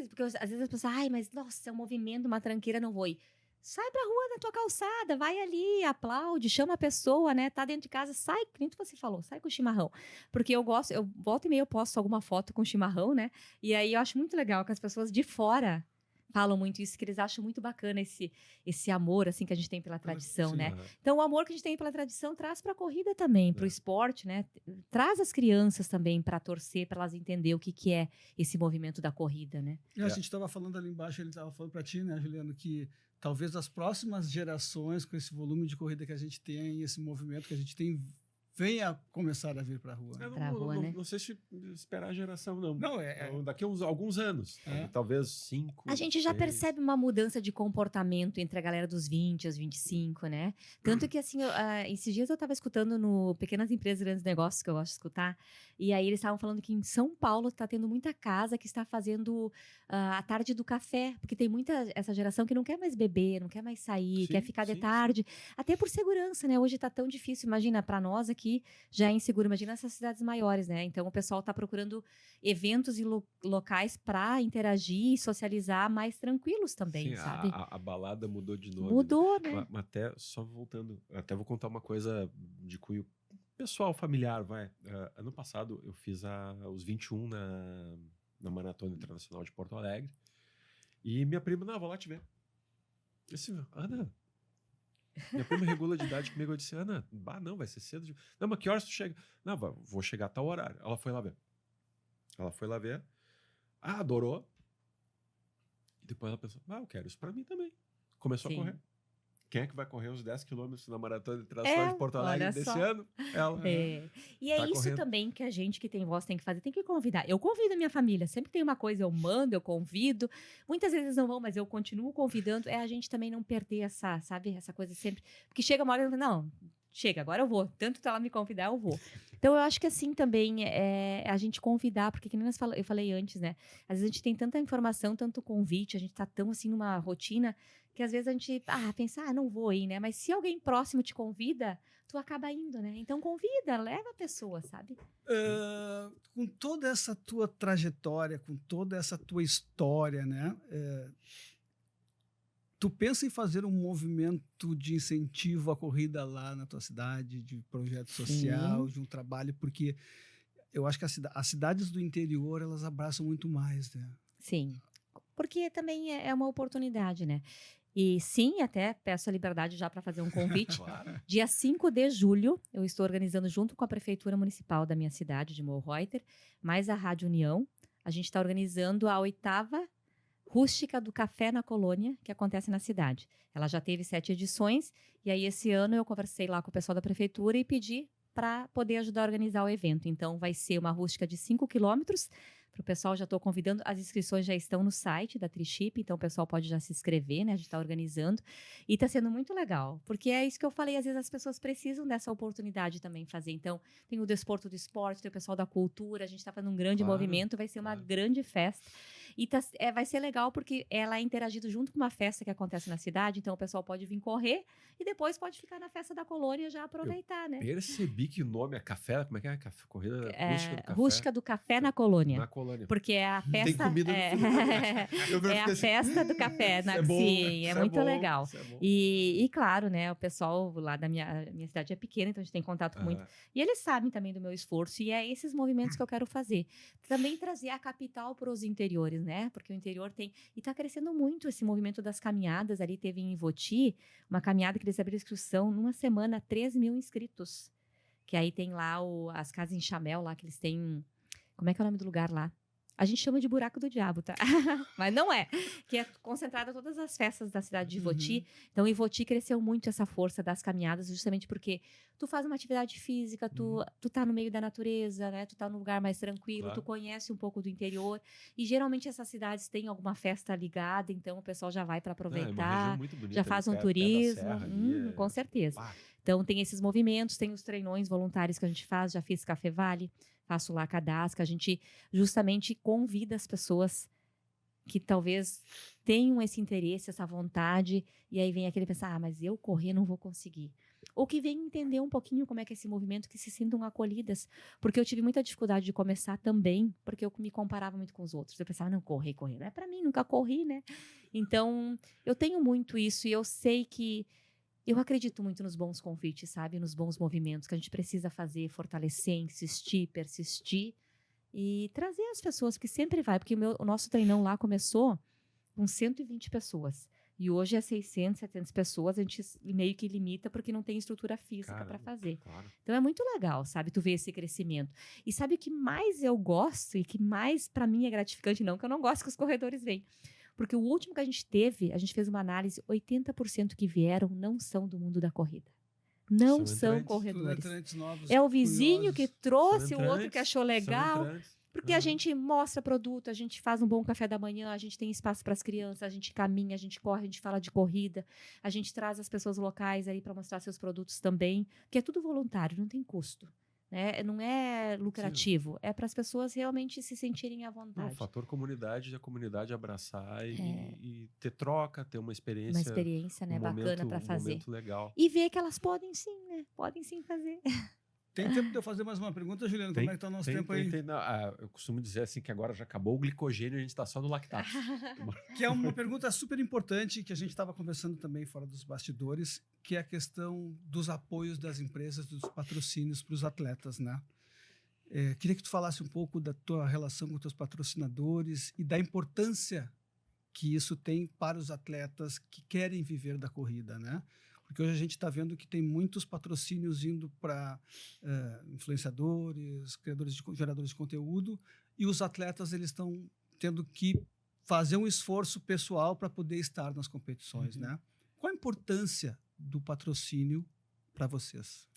porque às vezes as pessoas, mas nossa, é um movimento, uma tranqueira, não vou ir. Sai pra rua na tua calçada, vai ali, aplaude, chama a pessoa, né? Tá dentro de casa, sai, como você falou, sai com o chimarrão. Porque eu volta e meia eu posto alguma foto com chimarrão, né? E aí eu acho muito legal que as pessoas de fora falam muito isso, que eles acham muito bacana esse amor, assim, que a gente tem pela tradição, né? Então, o amor que a gente tem pela tradição traz para a corrida também, para o esporte, né? Traz as crianças também para torcer, para elas entenderem o que é esse movimento da corrida, né? A gente estava falando ali embaixo, ele estava falando para ti, né, Juliano, que talvez as próximas gerações, com esse volume de corrida que a gente tem, esse movimento que a gente tem, venha começar a vir para a rua. Não sei se esperar a geração, não. Daqui a alguns anos. É. Talvez 5. A gente já percebe uma mudança de comportamento entre a galera dos 20 aos 25, né? Tanto que, assim, esses dias eu estava escutando no Pequenas Empresas, Grandes Negócios, que eu gosto de escutar, e aí eles estavam falando que em São Paulo está tendo muita casa que está fazendo a tarde do café, porque tem essa geração que não quer mais beber, não quer mais sair, quer ficar de tarde, até por segurança, né? Hoje está tão difícil, imagina, para nós aqui já é inseguro, imagina essas cidades maiores, né? Então o pessoal está procurando eventos e locais para interagir e socializar mais tranquilos também, sabe? A balada mudou de novo. Mudou, né? Mas até, só voltando, até vou contar uma coisa de cunho pessoal, familiar, vai. Ano passado eu fiz os 21 na Maratona Internacional de Porto Alegre e minha prima, não, vou lá te ver. Eu disse, Ana... Minha prima regula de idade comigo. Eu disse, Ana, não, vai ser cedo. Não, mas que horas tu chega? Não, vou chegar a tal horário. Ela foi lá ver. Adorou. E depois ela pensou, eu quero isso pra mim também. Começou a correr. Quem é que vai correr os 10 quilômetros na Maratona Internacional de Porto Alegre desse ano? Ela. E é isso correndo. Também que a gente que tem voz tem que fazer, tem que convidar. Eu convido a minha família, sempre que tem uma coisa eu mando, eu convido. Muitas vezes não vão, mas eu continuo convidando. É a gente também não perder essa coisa sempre. Porque chega uma hora e eu falo, não, chega, agora eu vou. Tanto que ela me convidar, eu vou. Então, eu acho que assim também é a gente convidar, porque que nem eu falei antes, né? Às vezes a gente tem tanta informação, tanto convite, a gente tá tão assim numa rotina que às vezes a gente pensa, não vou ir, né? Mas se alguém próximo te convida, tu acaba indo, né? Então convida, leva a pessoa, sabe? Com toda essa tua trajetória, com toda essa tua história, né? Tu pensa em fazer um movimento de incentivo à corrida lá na tua cidade, de projeto social, de um trabalho, porque eu acho que as cidades do interior, elas abraçam muito mais, né? Sim, porque também é uma oportunidade, né? E sim, até peço a liberdade já para fazer um convite. Claro. Dia 5 de julho, eu estou organizando junto com a Prefeitura Municipal da minha cidade, de Morreuter, mais a Rádio União. A gente está organizando a 8ª Rústica do Café na Colônia, que acontece na cidade. Ela já teve 7 edições, e aí esse ano eu conversei lá com o pessoal da Prefeitura e pedi para poder ajudar a organizar o evento. Então, vai ser uma rústica de 5 quilômetros, Para o pessoal, já estou convidando. As inscrições já estão no site da Triship, então o pessoal pode já se inscrever, né? A gente está organizando. E está sendo muito legal, porque é isso que eu falei, às vezes as pessoas precisam dessa oportunidade também fazer. Então, tem o desporto do esporte, tem o pessoal da cultura, a gente está fazendo um grande movimento, vai ser uma grande festa. E vai ser legal porque ela é interagido junto com uma festa que acontece na cidade, então o pessoal pode vir correr e depois pode ficar na festa da colônia já aproveitar, né? Percebi que o nome é café, como é que é? Corrida rústica do café. Rústica do café na colônia. Na colônia. Porque é a festa... Tem comida no final. É a festa do café. Sim, é muito legal. E claro, né, o pessoal lá da minha cidade é pequena, então a gente tem contato com muito. E eles sabem também do meu esforço, e é esses movimentos que eu quero fazer. Também trazer a capital para os interiores, né? Porque o interior tem... E está crescendo muito esse movimento das caminhadas. Ali teve em Ivoti, uma caminhada que eles abriram inscrição, numa semana, 3 mil inscritos. Que aí tem lá as casas em Chamel, lá que eles têm... Como é que é o nome do lugar lá? A gente chama de buraco do diabo, tá? Mas não é. Que é concentrada todas as festas da cidade de Ivoti. Então, Ivoti cresceu muito essa força das caminhadas, justamente porque tu faz uma atividade física, tu tá no meio da natureza, né? Tu tá num lugar mais tranquilo, tu conhece um pouco do interior. E, geralmente, essas cidades têm alguma festa ligada, então o pessoal já vai para aproveitar. Muito bonita, já faz um turismo. Com certeza. Então, tem esses movimentos, tem os treinões voluntários que a gente faz. Já fiz Café Vale. Faço lá a Cadasca, a gente justamente convida as pessoas que talvez tenham esse interesse, essa vontade, e aí vem aquele pensar, mas eu correr não vou conseguir. Ou que venham entender um pouquinho como é que é esse movimento, que se sintam acolhidas, porque eu tive muita dificuldade de começar também, porque eu me comparava muito com os outros. Eu pensava, não, correr, não é para mim, nunca corri, né? Então, eu tenho muito isso, e eu sei que eu acredito muito nos bons convites, sabe? Nos bons movimentos que a gente precisa fazer, fortalecer, insistir, persistir e trazer as pessoas, que sempre vai. Porque o nosso treinão lá começou com 120 pessoas. E hoje é 600, 700 pessoas. A gente meio que limita porque não tem estrutura física para fazer. Claro. Então é muito legal, sabe? Tu ver esse crescimento. E sabe o que mais eu gosto e que mais para mim é gratificante? Não que eu não gosto que os corredores venham. Porque o último que a gente teve, a gente fez uma análise, 80% que vieram não são do mundo da corrida. Não são corredores. Novos, é o vizinho que trouxe, o outro que achou legal. Porque a gente mostra produto, a gente faz um bom café da manhã, a gente tem espaço para as crianças, a gente caminha, a gente corre, a gente fala de corrida, a gente traz as pessoas locais aí para mostrar seus produtos também, que é tudo voluntário, não tem custo. Né? Não é lucrativo, é para as pessoas realmente se sentirem à vontade. O fator comunidade, a comunidade abraçar e ter troca, ter uma experiência. Uma experiência, né, bacana para fazer. Momento legal. E ver que elas podem sim, né? Podem sim fazer. Tem tempo de eu fazer mais uma pergunta, Juliano? Como é que está o nosso tempo aí? Eu costumo dizer assim que agora já acabou o glicogênio, a gente está só no lactato. Que é uma pergunta super importante que a gente estava conversando também fora dos bastidores, que é a questão dos apoios das empresas, dos patrocínios para os atletas, né? Queria que tu falasse um pouco da tua relação com os teus patrocinadores e da importância que isso tem para os atletas que querem viver da corrida, né? Porque hoje a gente está vendo que tem muitos patrocínios indo para influenciadores, geradores de conteúdo, e os atletas eles estão tendo que fazer um esforço pessoal para poder estar nas competições, né? Qual a importância do patrocínio para vocês?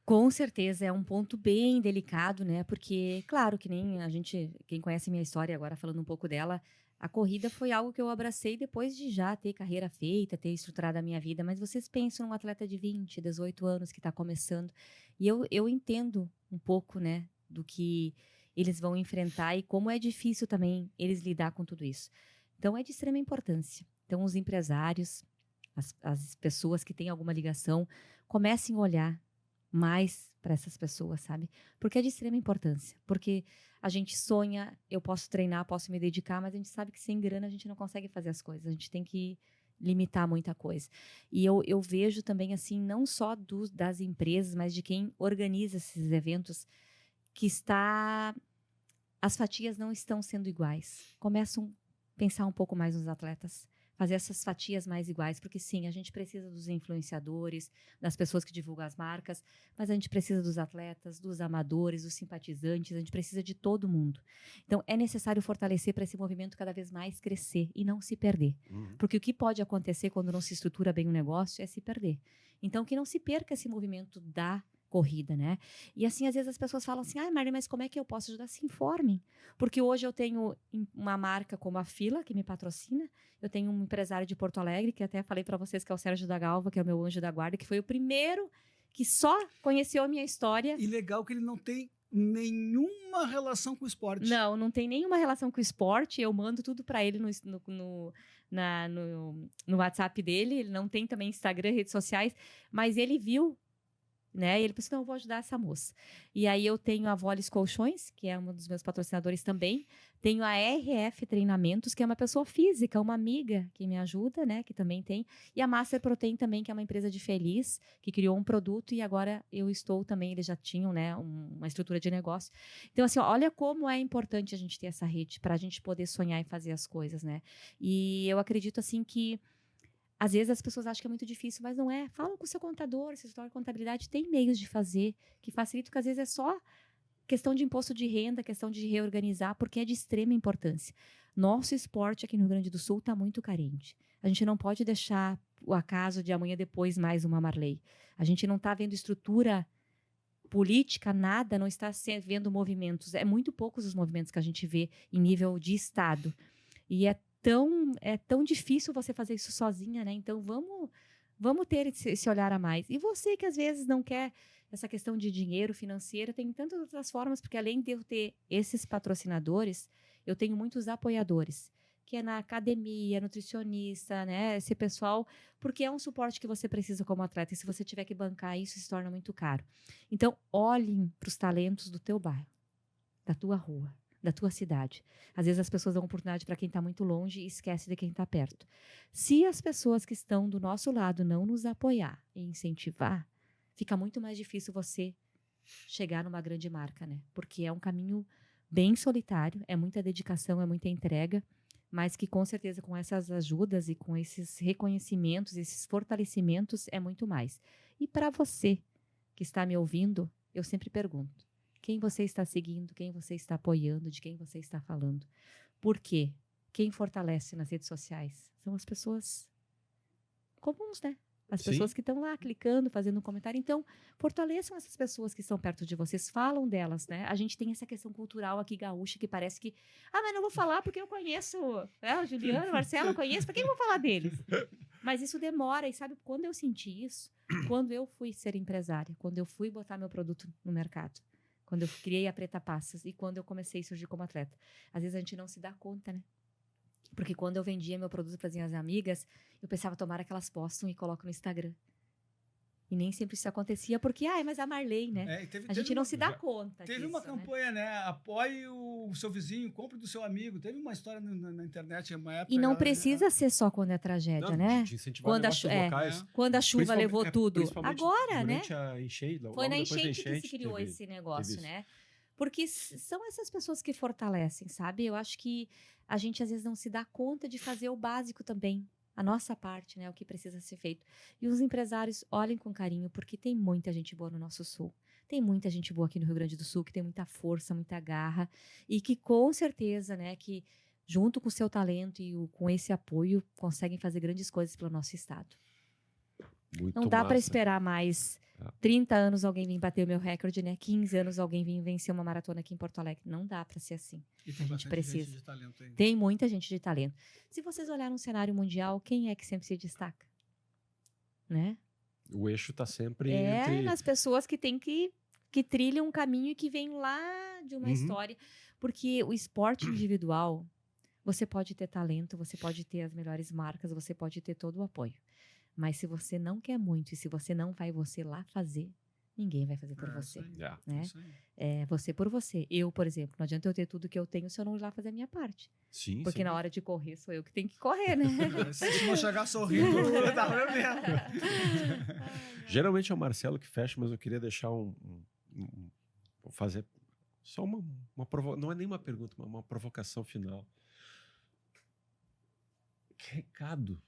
Com certeza, é um ponto bem delicado, né? Porque, claro, que nem a gente, quem conhece minha história agora, falando um pouco dela, a corrida foi algo que eu abracei depois de já ter carreira feita, ter estruturado a minha vida. Mas vocês pensam num atleta de 20, 18 anos que está começando. E eu entendo um pouco, né, do que eles vão enfrentar e como é difícil também eles lidar com tudo isso. Então, é de extrema importância. Então, os empresários, as pessoas que têm alguma ligação, comecem a olhar mais para essas pessoas, sabe? Porque é de extrema importância. Porque a gente sonha, eu posso treinar, posso me dedicar, mas a gente sabe que sem grana a gente não consegue fazer as coisas. A gente tem que limitar muita coisa. E eu vejo também, assim, não só das empresas, mas de quem organiza esses eventos, que as fatias não estão sendo iguais. Começam a pensar um pouco mais nos atletas. Fazer essas fatias mais iguais, porque sim, a gente precisa dos influenciadores, das pessoas que divulgam as marcas, mas a gente precisa dos atletas, dos amadores, dos simpatizantes, a gente precisa de todo mundo. Então, é necessário fortalecer para esse movimento cada vez mais crescer e não se perder. Porque o que pode acontecer quando não se estrutura bem o negócio é se perder. Então, que não se perca esse movimento da corrida, né? E assim, às vezes as pessoas falam assim, Marli, mas como é que eu posso ajudar? Se informem. Porque hoje eu tenho uma marca como a Fila, que me patrocina, eu tenho um empresário de Porto Alegre, que até falei para vocês que é o Sérgio da Galva, que é o meu anjo da guarda, que foi o primeiro que só conheceu a minha história. E legal que ele não tem nenhuma relação com o esporte. Não tem nenhuma relação com o esporte. Eu mando tudo para ele no WhatsApp dele. Ele não tem também Instagram, redes sociais, mas ele viu, né? E ele pensou, não, eu vou ajudar essa moça. E aí eu tenho a Voles Colchões, que é um dos meus patrocinadores também. Tenho a RF Treinamentos, que é uma pessoa física, uma amiga que me ajuda, né? Que também tem. E a Master Protein também, que é uma empresa de Feliz, que criou um produto e agora eu estou também, eles já tinham, né? Uma estrutura de negócio. Então, assim, olha como é importante a gente ter essa rede para a gente poder sonhar e fazer as coisas, né? E eu acredito, assim, que às vezes as pessoas acham que é muito difícil, mas não é. Fala com o seu contador, se escritório de contabilidade tem meios de fazer, que facilita, porque às vezes é só questão de imposto de renda, questão de reorganizar, porque é de extrema importância. Nosso esporte aqui no Rio Grande do Sul está muito carente. A gente não pode deixar o acaso de amanhã depois mais uma Marley. A gente não está vendo estrutura política, nada, não está vendo movimentos. É muito poucos os movimentos que a gente vê em nível de Estado. E é tão difícil você fazer isso sozinha, né? Então, vamos ter esse olhar a mais. E você que às vezes não quer essa questão de dinheiro financeiro, tem tantas outras formas, porque além de eu ter esses patrocinadores, eu tenho muitos apoiadores, que é na academia, nutricionista, né? Esse pessoal, porque é um suporte que você precisa como atleta, e se você tiver que bancar isso, se torna muito caro. Então, olhem para os talentos do teu bairro, da tua rua, da tua cidade. Às vezes as pessoas dão oportunidade para quem está muito longe e esquece de quem está perto. Se as pessoas que estão do nosso lado não nos apoiar e incentivar, fica muito mais difícil você chegar numa grande marca, né? Porque é um caminho bem solitário, é muita dedicação, é muita entrega, mas que com certeza com essas ajudas e com esses reconhecimentos, esses fortalecimentos, é muito mais. E para você que está me ouvindo, eu sempre pergunto, quem você está seguindo, quem você está apoiando, de quem você está falando. Por quê? Quem fortalece nas redes sociais são as pessoas comuns, né? As pessoas que estão lá clicando, fazendo um comentário. Então, fortaleçam essas pessoas que estão perto de vocês, falam delas, né? A gente tem essa questão cultural aqui gaúcha que parece que, mas não vou falar porque eu conheço, o Juliano, o Marcelo, eu conheço, para quem eu vou falar deles? Mas isso demora, e sabe quando eu senti isso? Quando eu fui ser empresária, quando eu fui botar meu produto no mercado. Quando eu criei a Preta Passas e quando eu comecei a surgir como atleta. Às vezes a gente não se dá conta, né? Porque quando eu vendia meu produto para as minhas amigas, eu pensava, tomara que elas postam e colocam no Instagram. E nem sempre isso acontecia, porque, mas a Marley, né? A gente não se dá conta Teve disso, uma campanha, né? Apoie o seu vizinho, compre do seu amigo. Teve uma história na internet, uma época. E não precisa ser só quando é tragédia, né? Quando a chuva levou tudo. Agora, né? A enchente, foi na enchente que se criou esse negócio, né? Porque são essas pessoas que fortalecem, sabe? Eu acho que a gente às vezes não se dá conta de fazer o básico também. A nossa parte, né? O que precisa ser feito. E os empresários olhem com carinho, porque tem muita gente boa no nosso sul. Tem muita gente boa aqui no Rio Grande do Sul, que tem muita força, muita garra. E que com certeza, né? Que junto com o seu talento e com esse apoio, conseguem fazer grandes coisas pelo nosso estado. Muito não dá para esperar mais 30 anos alguém vir bater o meu recorde, né? 15 anos alguém vir vencer uma maratona aqui em Porto Alegre. Não dá para ser assim. E tem a gente precisa. Gente de talento aí. Tem muita gente de talento. Se vocês olharem no cenário mundial, quem é que sempre se destaca? Né? O eixo está sempre nas pessoas que têm que trilham um caminho e que vêm lá de uma história. Porque o esporte individual, você pode ter talento, você pode ter as melhores marcas, você pode ter todo o apoio. Mas se você não quer muito e se você não vai você lá fazer, ninguém vai fazer por você. Né? É você por você. Eu, por exemplo, não adianta eu ter tudo que eu tenho se eu não ir lá fazer a minha parte. Sim, porque na hora de correr, sou eu que tenho que correr, né? Se não chegar sorrindo, dá problema. Geralmente é o Marcelo que fecha, mas eu queria deixar vou fazer só uma não é nem uma pergunta, uma provocação final. Que recado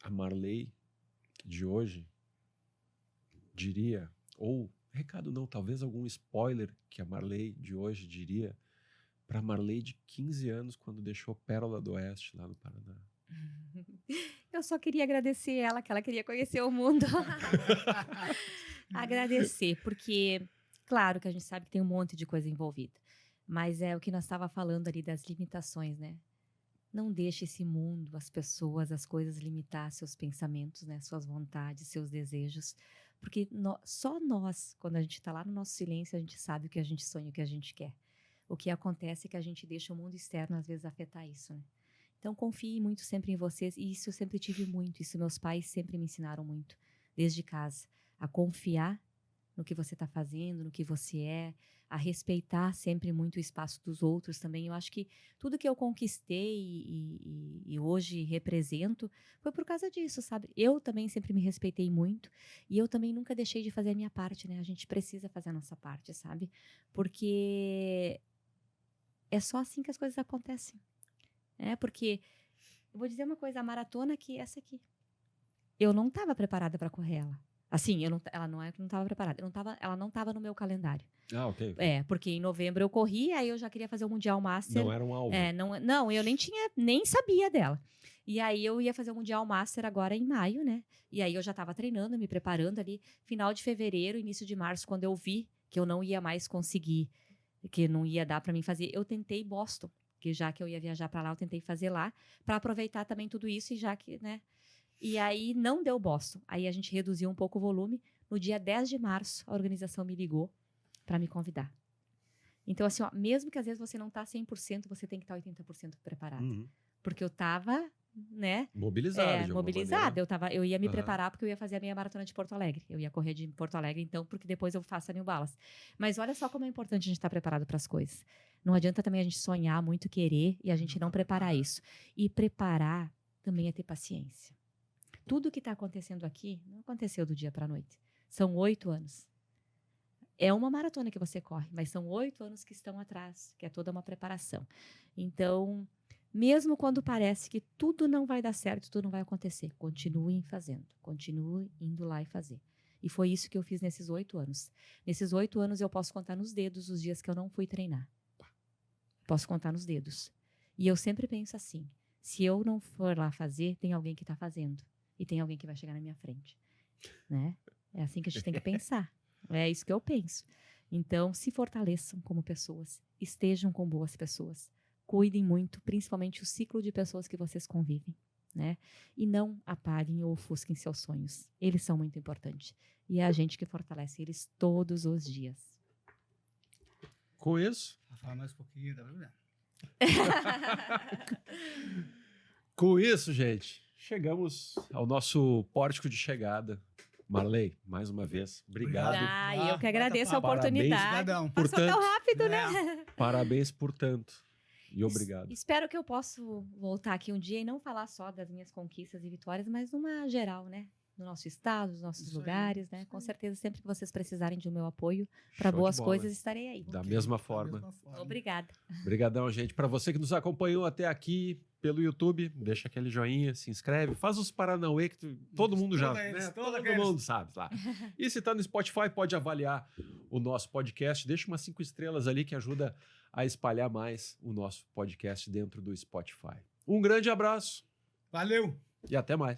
a Marley de hoje diria, ou recado não, talvez algum spoiler que a Marley de hoje diria para a Marley de 15 anos quando deixou Pérola do Oeste lá no Paraná? eu só queria agradecer ela, que ela queria conhecer o mundo. Agradecer, porque, claro que a gente sabe que tem um monte de coisa envolvida, mas é o que nós estávamos falando ali das limitações, né? Não deixe esse mundo, as pessoas, as coisas limitar seus pensamentos, né? Suas vontades, seus desejos, porque só nós, quando a gente está lá no nosso silêncio, a gente sabe o que a gente sonha, o que a gente quer. O que acontece é que a gente deixa o mundo externo, às vezes, afetar isso, né? Então, confie muito sempre em vocês. E isso eu sempre tive muito. Isso meus pais sempre me ensinaram muito, desde casa. A confiar no que você está fazendo, no que você é. A respeitar sempre muito o espaço dos outros também. Eu acho que tudo que eu conquistei e hoje represento foi por causa disso, sabe? Eu também sempre me respeitei muito. E eu também nunca deixei de fazer a minha parte, né? A gente precisa fazer a nossa parte, sabe? Porque é só assim que as coisas acontecem. Porque, eu vou dizer uma coisa, a maratona que essa aqui, eu não estava preparada para correr ela. Assim, ela não é que não estava preparada, ela não estava no meu calendário. Ah, ok. Porque em novembro eu corri, aí eu já queria fazer o Mundial Master. Não era um alvo. Não, eu nem sabia dela. E aí eu ia fazer o Mundial Master agora em maio, né? E aí eu já estava treinando, me preparando ali, final de fevereiro, início de março, quando eu vi que eu não ia mais conseguir, que não ia dar para mim fazer, eu tentei Boston. Que já que eu ia viajar para lá, eu tentei fazer lá, para aproveitar também tudo isso, e já que, né? E aí não deu Boston. Aí a gente reduziu um pouco o volume. No dia 10 de março, a organização me ligou para me convidar. Então, assim, mesmo que às vezes você não tá 100%, você tem que estar 80% preparado. Uhum. Porque eu tava, né? Mobilizada. Eu ia me preparar porque eu ia fazer a minha maratona de Porto Alegre. Eu ia correr de Porto Alegre, então, porque depois eu faço a New Balance. Mas olha só como é importante a gente estar preparado para as coisas. Não adianta também a gente sonhar muito, querer, e a gente não preparar isso. E preparar também é ter paciência. Tudo que está acontecendo aqui não aconteceu do dia para a noite. São 8 anos. É uma maratona que você corre, mas são 8 anos que estão atrás, que é toda uma preparação. Então, mesmo quando parece que tudo não vai dar certo, tudo não vai acontecer, continue fazendo, continue indo lá e fazer. E foi isso que eu fiz nesses 8 anos. Nesses 8 anos eu posso contar nos dedos os dias que eu não fui treinar. Posso contar nos dedos. E eu sempre penso assim, se eu não for lá fazer, tem alguém que está fazendo. E tem alguém que vai chegar na minha frente. Né? É assim que a gente tem que pensar. É isso que eu penso. Então, se fortaleçam como pessoas. Estejam com boas pessoas. Cuidem muito, principalmente o ciclo de pessoas que vocês convivem. Né? E não apaguem ou ofusquem seus sonhos. Eles são muito importantes. E é a gente que fortalece eles todos os dias. Com isso... Vou falar mais um pouquinho, dá pra ver? Com isso, gente, chegamos ao nosso pórtico de chegada. Marley, mais uma vez, obrigado. Eu que agradeço a oportunidade. Passou tão rápido, né? Parabéns por tanto. E obrigado. Espero que eu possa voltar aqui um dia e não falar só das minhas conquistas e vitórias, mas numa geral, né? No nosso estado, nos nossos lugares, né? Com certeza, sempre que vocês precisarem de meu apoio para boas coisas, estarei aí. Da mesma forma. Obrigada. Obrigadão, gente. Para você que nos acompanhou até aqui pelo YouTube, deixa aquele joinha, se inscreve, faz os Paranauê que todo mundo já, todo mundo sabe lá. E se tá no Spotify, pode avaliar o nosso podcast, deixa umas 5 estrelas ali que ajuda a espalhar mais o nosso podcast dentro do Spotify. Um grande abraço. Valeu! E até mais.